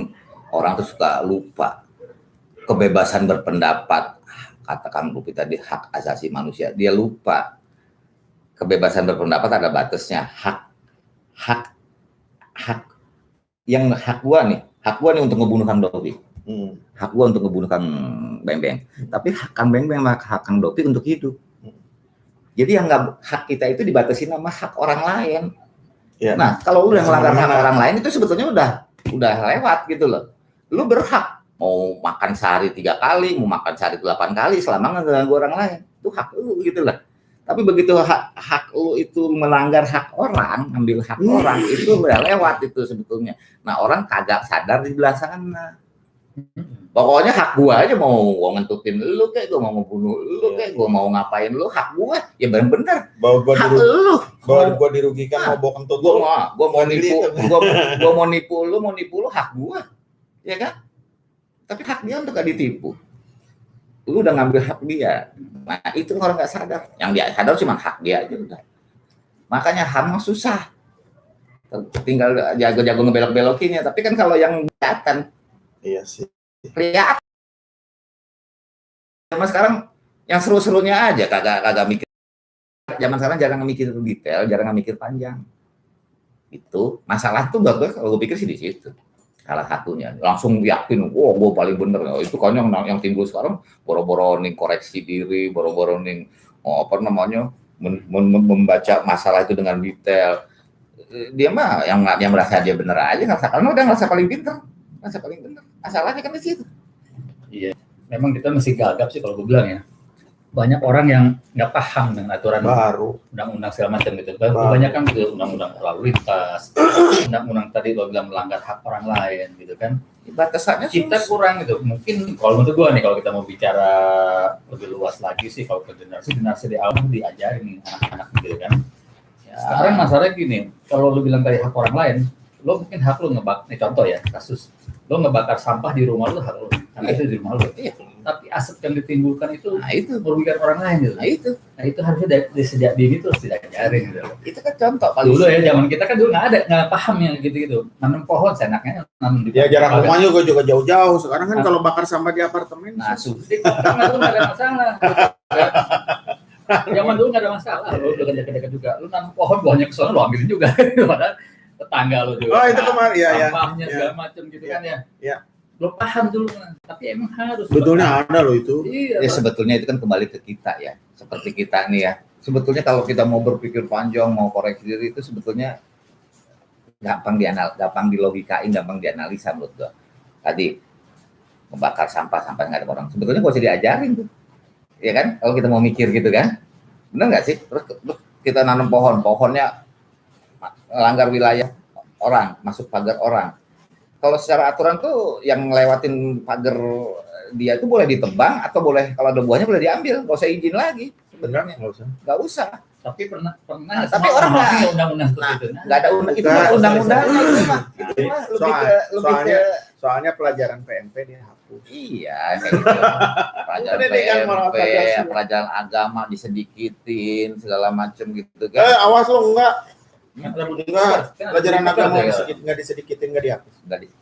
orang tuh suka lupa kebebasan berpendapat, katakan Lupi tadi hak asasi manusia, dia lupa kebebasan berpendapat ada batasnya. Hak gua nih untuk ngebunuh Kang Dopi. Hak gua untuk ngebunuh Kang Beng-Beng. Tapi hak Kang Beng-Beng sama hak Kang Dopi untuk hidup. Jadi yang nggak, hak kita itu dibatasi sama hak orang lain. Ya. Nah, kalau lu yang melanggar hak Semena-mena. orang lain itu sebetulnya udah lewat gitu loh. Lu berhak mau makan sehari 3 kali, mau makan sehari 8 kali selama nggak ganggu orang lain. Itu hak lu gitu loh. Tapi begitu hak lu itu melanggar hak orang, ambil hak orang, itu udah lewat itu sebetulnya. Nah, orang kagak sadar di belah sana. Pokoknya hak gua aja, mau ngentutin lu kayak, gua mau ngebunuh lu kayak, gua mau ngapain lu, hak gua ya bener-bener Bahwa hak lu. gua dirugikan, mau bawa kentut Gua mau Bukan nipu, gitu. gua mau nipu lu hak gua, ya kan? Tapi hak dia untuk gak ditipu. Lu udah ngambil hak dia. Nah, itu orang nggak sadar. Yang dia sadar cuma hak dia aja udah. Makanya HAM mah susah. Tinggal jago-jago ngebelok-belokinnya. Tapi kan kalau yang kelihatan, Iya sih. kelihatan. Zaman sekarang yang seru-serunya aja kagak mikir. Zaman sekarang jarang mikir detail, jarang mikir panjang. Itu masalah tuh bagus kalau gue pikir sih di situ. Salah satunya langsung yakin, gue paling bener. Itu kan yang timbul sekarang boro-boro nih koreksi diri, boro-boro nih membaca masalah itu dengan detail. Dia mah yang merasa dia bener aja, karena udah ngerasa paling pinter, ngerasa paling bener. Masalahnya kan di situ. Iya, memang kita masih gagap sih kalau gue bilang ya. Banyak orang yang nggak paham dengan aturan Baru. undang-undang segala macam gitu. Kebanyakan gitu undang-undang lalu lintas, undang-undang tadi lo bilang melanggar hak orang lain gitu kan. Batasannya Kita kurang gitu. Mungkin kalau menurut gue nih, kalau kita mau bicara lebih luas lagi sih, kalau ke generasi di awal diajarin anak-anak gitu kan. Ya, sekarang masalahnya gini, kalau lo bilang tadi hak orang lain, lo mungkin hak lo ngebakar, contoh ya kasus, lo ngebakar sampah di rumah lo, hak lo, karena itu di rumah lo. Iya. Tapi aset yang ditimbulkan itu, Nah itu merugikan orang lain gitu. Nah itu harusnya dari sejak dini tuh diajarin gitu. itu kan contoh paling Dulu ya zaman kita kan dulu nggak paham yang gitu-gitu. Nanam pohon seenaknya nanam di Ya jarak pagar. rumahnya juga jauh-jauh. Sekarang kan kalau bakar sampah di apartemen. Nah, sudah dulu nggak ada masalah. Zaman dulu nggak ada masalah. Lo udah dekat-dekat juga. Lo nanam pohonnya ke sana lo ambilin juga. Padahal tetangga lo juga. Oh, itu kemarin, ya. Sampahnya Ya. segala macam gitu kan ya. Ya. Lo paham dulu, tapi emang harus. Sebetulnya ada loh itu. Iya. ya sebetulnya itu kan kembali ke kita ya, seperti kita nih ya. Sebetulnya kalau kita mau berpikir panjang, mau koreksi diri itu sebetulnya gampang dilogikain, gampang dianalisa menurut gua. Tadi membakar sampah nggak ada orang. Sebetulnya gak usah diajarin tuh, ya kan? Kalau kita mau mikir gitu kan, Benar nggak sih? Terus kita nanam pohonnya melanggar wilayah orang, masuk pagar orang. Kalau secara aturan tuh yang ngelewatin pagar dia tuh boleh ditebang atau boleh kalau ada buahnya boleh diambil, nggak usah izin lagi sebenarnya. Nggak usah. Tapi pernah Tapi orang memahami undang-undang seperti itu. Nggak ada itu Bukan. undang-undangnya itu mah. Itu mah lebih ke Soalnya pelajaran PMP dia hapus. iya kayak gitu. Pelajaran Pendidikan moral PMP, Pancasila. pelajaran agama disedikitin segala macam gitu kan. Awas lo enggak. Enggak, Pelajaran agama nggak disedikitin, nggak dihapus.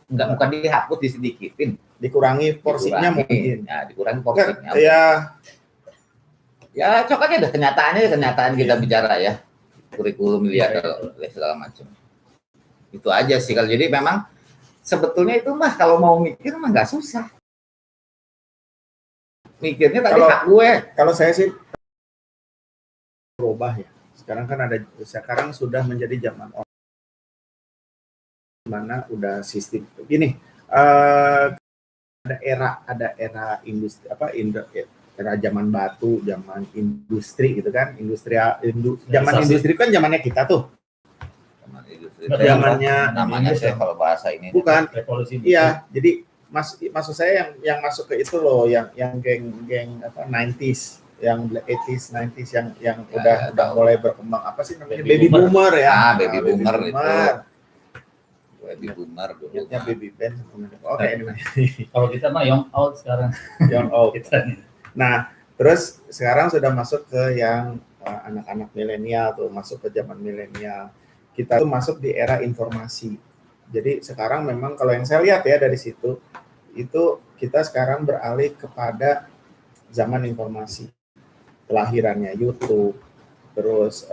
Enggak bukan dihapus disedikitin. Dikurangi porsinya Dikurangi. mungkin. Ya, dikurangi Enggak, porsinya. ya Cok aja deh kenyataan kita bicara ya. Kurikulum lihat segala macam. Itu aja sih kalau jadi memang sebetulnya itu mah kalau mau mikir mah nggak susah. Mikirnya tadi hak gue. kalau saya sih berubah ya. Sekarang sudah menjadi zaman online. Mana udah sistem gini. Ada era industri era zaman batu, zaman industri gitu kan. Zaman industri kan zamannya kita tuh. Zamannya namanya saya kalau bahasa ini bukan revolusi. iya, jadi maksud saya yang masuk ke itu loh, yang geng 90s, yang 80s, 90s yang udah mulai berkembang apa sih namanya baby boomer ya. Baby boomer itu. Baby boomer dulu. Ya baby band. Oke, Kalau kita mah young out sekarang. young out. Kita Nah, terus sekarang sudah masuk ke yang anak-anak milenial tuh, masuk ke zaman milenial. Kita tuh masuk di era informasi. Jadi sekarang memang kalau yang saya lihat ya dari situ, itu kita sekarang beralih kepada zaman informasi. Kelahirannya YouTube, terus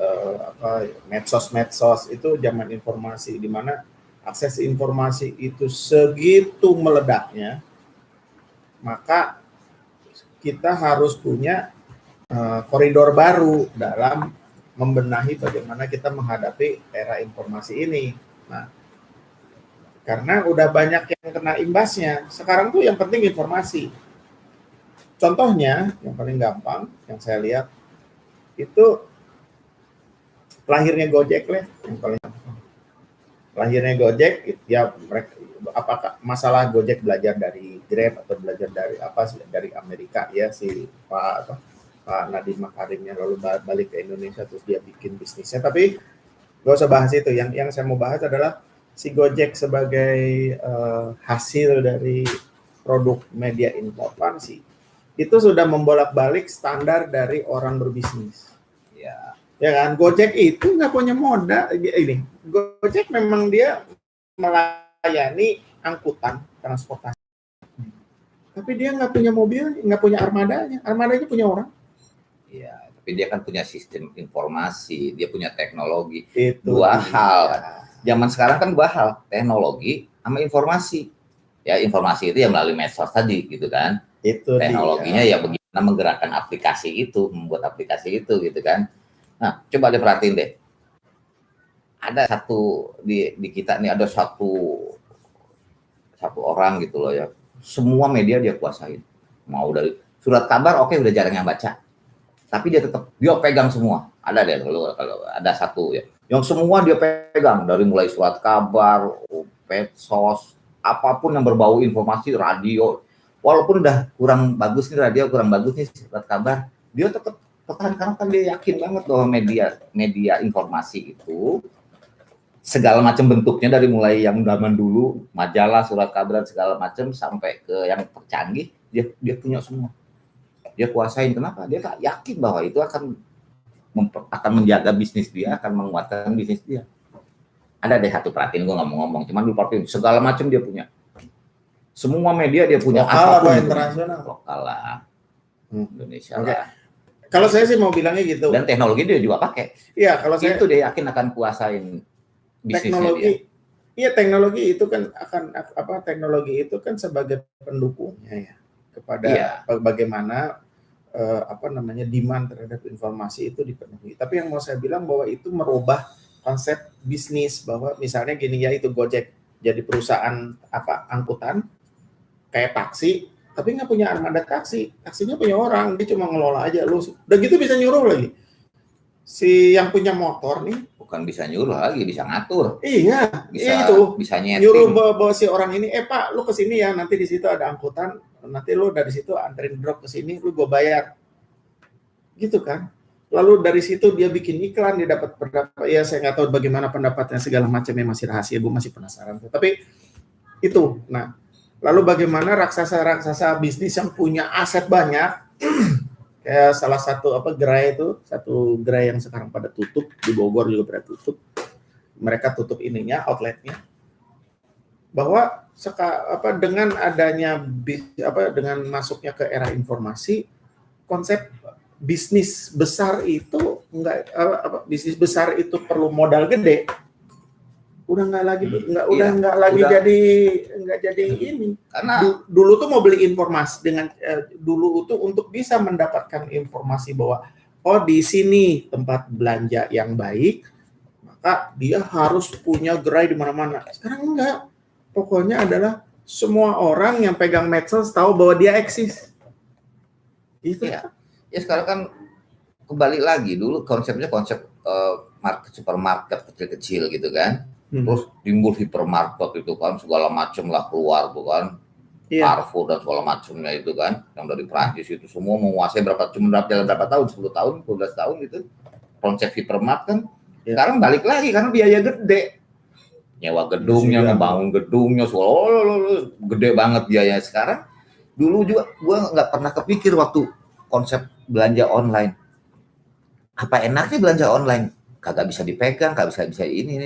medsos itu zaman informasi, di mana akses informasi itu segitu meledaknya, maka kita harus punya koridor baru dalam membenahi bagaimana kita menghadapi era informasi ini. Nah, karena udah banyak yang kena imbasnya. Sekarang tuh yang penting informasi. Contohnya, yang paling gampang, yang saya lihat, itu lahirnya Gojek lah, yang paling gampang. Lahirnya Gojek, ya mereka, apakah masalah Gojek belajar dari Grab atau belajar dari Amerika ya si Pak Nadiem Makarimnya lalu balik ke Indonesia terus dia bikin bisnisnya, tapi gak usah bahas itu. Yang saya mau bahas adalah si Gojek sebagai hasil dari produk media informasi itu sudah membolak-balik standar dari orang berbisnis. Ya kan, Gojek itu nggak punya modal. Ini Gojek memang dia melayani angkutan transportasi, tapi dia nggak punya mobil, nggak punya armadanya punya orang. Iya, tapi dia kan punya sistem informasi, dia punya teknologi. Itu dua hal. Zaman sekarang kan dua hal, teknologi sama informasi. Ya, informasi itu ya melalui medsos tadi gitu kan. Itu teknologinya ya bagaimana menggerakkan aplikasi itu, membuat aplikasi itu gitu kan. Nah, coba deh perhatiin deh. Ada satu di kita nih, ada satu orang gitu loh ya. Semua media dia kuasain. Mau dari surat kabar oke, udah jarang yang baca. Tapi dia pegang semua. Ada deh kalau ada satu ya. Yang semua dia pegang dari mulai surat kabar, medsos, apapun yang berbau informasi, radio. Walaupun udah kurang bagus nih radio, kurang bagus nih surat kabar, dia tetap karena kan dia yakin banget bahwa media informasi itu segala macam bentuknya dari mulai yang zaman dulu majalah, surat kabar segala macam sampai ke yang tercanggih dia punya semua. Dia kuasain. Kenapa? Dia tak yakin bahwa itu akan menjaga bisnis dia, akan menguatkan bisnis dia. Ada deh satu perhatiin, gue nggak mau ngomong, cuman lu perhatiin segala macam dia punya. Semua media dia punya. Lokal apa internasional? Lokal lah. Indonesia Okay. lah. Kalau saya sih mau bilangnya gitu. Dan teknologi dia juga pakai. Iya, kalau saya itu dia yakin akan kuasain bisnisnya dia. Iya, teknologi itu kan teknologi itu kan sebagai pendukungnya ya kepada bagaimana demand terhadap informasi itu dipenuhi. Tapi yang mau saya bilang bahwa itu merubah konsep bisnis, bahwa misalnya gini ya, itu Gojek jadi perusahaan angkutan kayak taksi, tapi nggak punya armada taksi, taksinya punya orang, dia cuma ngelola aja, lu udah gitu bisa nyuruh lagi. si yang punya motor nih, Bukan bisa nyuruh lagi, bisa ngatur, iya, bisa itu bisa nyuruh nyeting. bawa si orang ini, Pak, lu ke sini ya, nanti di situ ada angkutan, nanti lu dari situ anterin drop ke sini, lu gue bayar, gitu kan? Lalu dari situ dia bikin iklan, dia dapat berapa? Ya saya nggak tahu bagaimana pendapatnya segala macamnya, masih rahasia, gue masih penasaran. Tapi itu, nah, lalu bagaimana raksasa-raksasa bisnis yang punya aset banyak, kayak salah satu gerai itu, satu gerai yang sekarang pada tutup di Bogor juga pada tutup. Mereka tutup ininya, outletnya. Bahwa dengan adanya dengan masuknya ke era informasi, konsep bisnis besar itu bisnis besar itu perlu modal gede. Udah nggak lagi nggak jadi ini. Karena Dulu tuh mau beli informasi dulu itu untuk bisa mendapatkan informasi bahwa di sini tempat belanja yang baik, maka dia harus punya gerai di mana-mana. Sekarang enggak. Pokoknya adalah semua orang yang pegang medsos tahu bahwa dia eksis. Itu ya sekarang kan kembali lagi, dulu konsepnya konsep supermarket kecil-kecil gitu kan. Terus timbul hipermarket itu kan, segala macam lah keluar tuh kan, Carrefour dan segala macamnya itu kan, yang dari Prancis itu semua menguasai berapa tahun, 10 tahun, 12 tahun gitu, konsep hipermarket kan. Sekarang balik lagi karena biaya gede, nyewa gedungnya, ngebangun gedungnya, gede banget biayanya sekarang. Dulu juga gue nggak pernah kepikir waktu konsep belanja online, apa enaknya belanja online, kagak bisa dipegang, kagak bisa ini.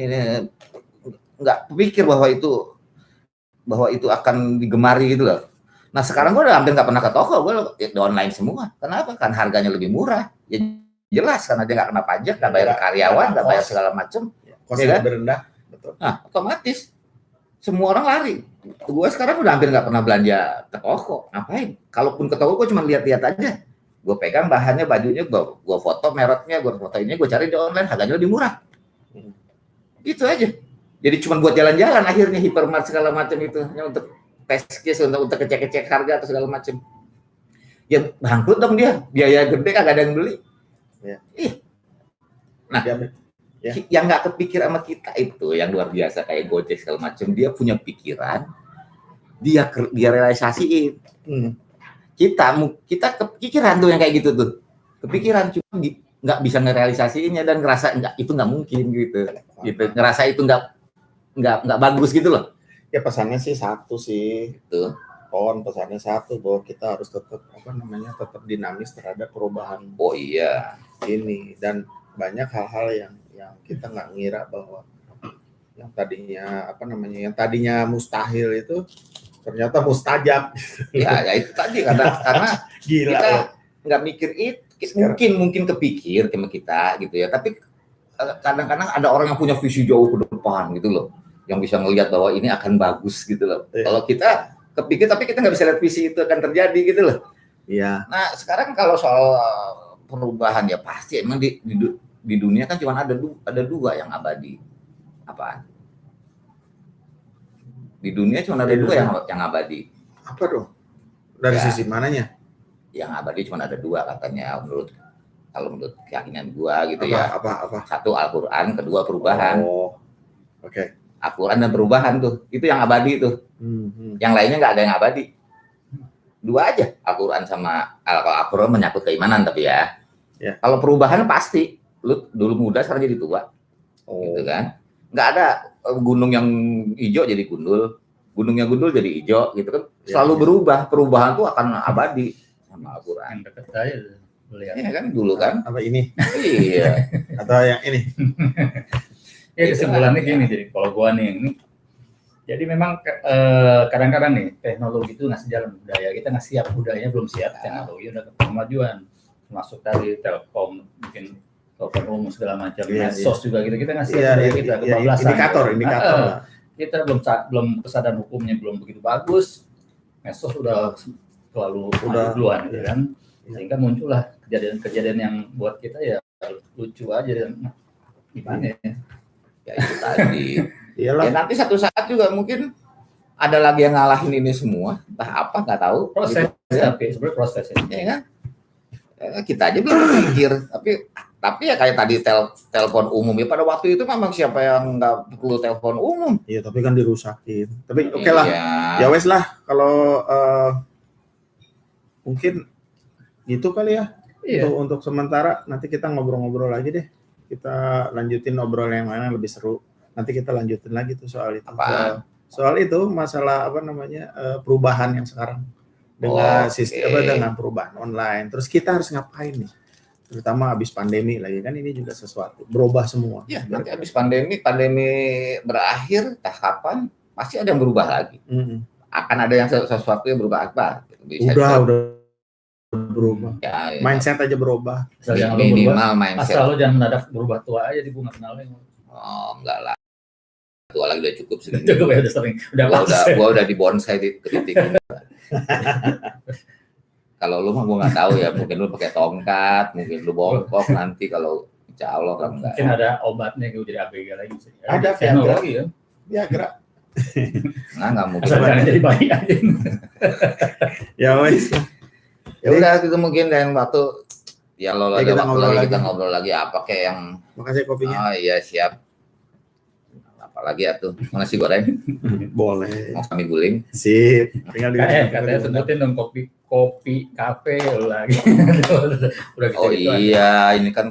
Nggak pikir bahwa itu akan digemari gitu loh. Nah sekarang gue udah hampir nggak pernah ke toko, gue di online semua. Kenapa? Kan harganya lebih murah. Ya jelas karena dia nggak kena pajak, nggak bayar karyawan, nggak bayar segala macam. Kosnya lebih rendah. Betul. Nah otomatis semua orang lari. Gue sekarang udah hampir nggak pernah belanja ke toko. Ngapain? Kalaupun ke toko gue cuma lihat-lihat aja. Gue pegang bahannya, bajunya, gue foto mereknya, gue foto ini, gue cari di online, harganya lebih murah. Gitu aja. Jadi cuma buat jalan-jalan akhirnya hipermarket segala macam itu, hanya untuk test case, untuk kecek-kecek harga atau segala macam. Ya bangkrut dong dia, biaya gede kagak ada yang beli. Ya. Nah, yang nggak kepikir sama kita itu, yang luar biasa kayak Gojek segala macam, dia punya pikiran, dia realisasiin. Kita kepikiran tuh yang kayak gitu tuh, kepikiran cuma nggak bisa ngerealisasiinnya dan ngerasa itu nggak mungkin gitu, ngerasa itu nggak bagus gitu loh. Ya pesannya sih satu sih, itu pesannya satu bahwa kita harus tetap tetap dinamis terhadap perubahan. Oh iya, ini dan banyak hal-hal yang kita nggak ngira bahwa yang tadinya mustahil itu ternyata mustajab. Ya itu tadi karena gila, kita nggak mikir itu, mungkin kepikir sama kita gitu ya, tapi kadang-kadang ada orang yang punya visi jauh ke depan gitu loh, yang bisa ngelihat bahwa ini akan bagus gitu loh. Kalau kita kepikir tapi kita nggak bisa lihat visi itu akan terjadi gitu loh. Iya. Nah sekarang kalau soal perubahan ya pasti emang di dunia kan cuma ada dua yang abadi. Apaan? Di dunia cuma ada dua yang abadi. Apa dong? Dari sisi mananya? Yang abadi cuma ada dua katanya kalau menurut keyakinan gua gitu. Apa? Satu Al-Quran, kedua perubahan. Oke. Al-Quran dan perubahan tuh, itu yang abadi tuh. Yang lainnya nggak ada yang abadi. Dua aja, Al-Quran sama Al-Quran menyangkut keimanan tapi ya. Kalau perubahan pasti, lu dulu muda sekarang jadi tua, gitu kan? Nggak ada gunung yang hijau jadi gundul, gunung yang gundul jadi hijau, gitu kan? Selalu berubah, perubahan tuh akan abadi sama Al-Quran. Dekat saya lihat. Iya kan dulu kan? Apa ini? Iya. Atau yang ini? Ya kesimpulannya gini, jadi kalau gua nih ini, jadi memang kadang-kadang nih teknologi itu ngasih jalan, budaya kita nggak siap, budayanya belum siap, teknologi udah kemajuan, masuk tadi Telkom, bikin telepon umum segala macam, medsos juga gitu, kita nggak siap budaya kita kebablasan. Indikator. Kita belum kesadaran hukumnya belum begitu bagus, medsos udah terlalu duluan gitu kan, sehingga muncullah kejadian-kejadian yang buat kita ya lucu aja dan gimana ya? Ya itu tadi. Iyalah. Ya nanti satu saat juga mungkin ada lagi yang ngalahin ini semua, entah apa nggak tahu. Proses gitu, tapi sebenarnya proses ya kan? Kita aja belum berpikir, tapi Tapi ya kayak tadi telepon umum ya pada waktu itu memang siapa yang nggak perlu telepon umum. Iya, tapi kan dirusakin. Tapi oke lah. Iya. Ya wes lah kalau mungkin gitu kali ya. Iya. Untuk sementara nanti kita ngobrol-ngobrol lagi deh. Kita lanjutin ngobrol yang mana lebih seru. Nanti kita lanjutin lagi tuh soal itu. Apaan? Soal itu masalah apa namanya perubahan yang sekarang dengan sistem dengan perubahan online. Terus kita harus ngapain nih? Terutama habis pandemi lagi kan ini juga sesuatu berubah semua. Ya, nanti habis pandemi berakhir, kapan pasti ada yang berubah lagi. Akan ada yang sesuatu yang berubah apa? Udah berubah. Ya, Mindset aja berubah. Asal jangan lo berubah, minimal mindset. asal lo jangan mendadak berubah tua aja di bunga kenalnya. Oh, enggak lah. Tua lagi udah cukup segini. Cukup ya udah sering, udah pas. Gua udah di bonsai di titik. Kalau lu mah gua nggak tahu ya, mungkin lu pakai tongkat, mungkin lu bongkok nanti kalau insya Allah kan enggak. Mungkin ada obatnya gue jadi ABG lagi. Ada teknologi ya. Ya gerak. Nah, nggak mungkin. Asal jangan jadi bayi aja. Ya wes. Ya udah itu mungkin lain waktu ya lo Ya, ada kita waktu ngobrol lagi lagi. kita ngobrol lagi apa kayak yang Makasih kopinya. oh iya siap. Apalagi ya tuh nasi goreng Boleh. mau kami guling. Sip. Tinggal Katanya sebutin dong kopi kafe lagi. Udah gitu Oh gitu. iya ini kan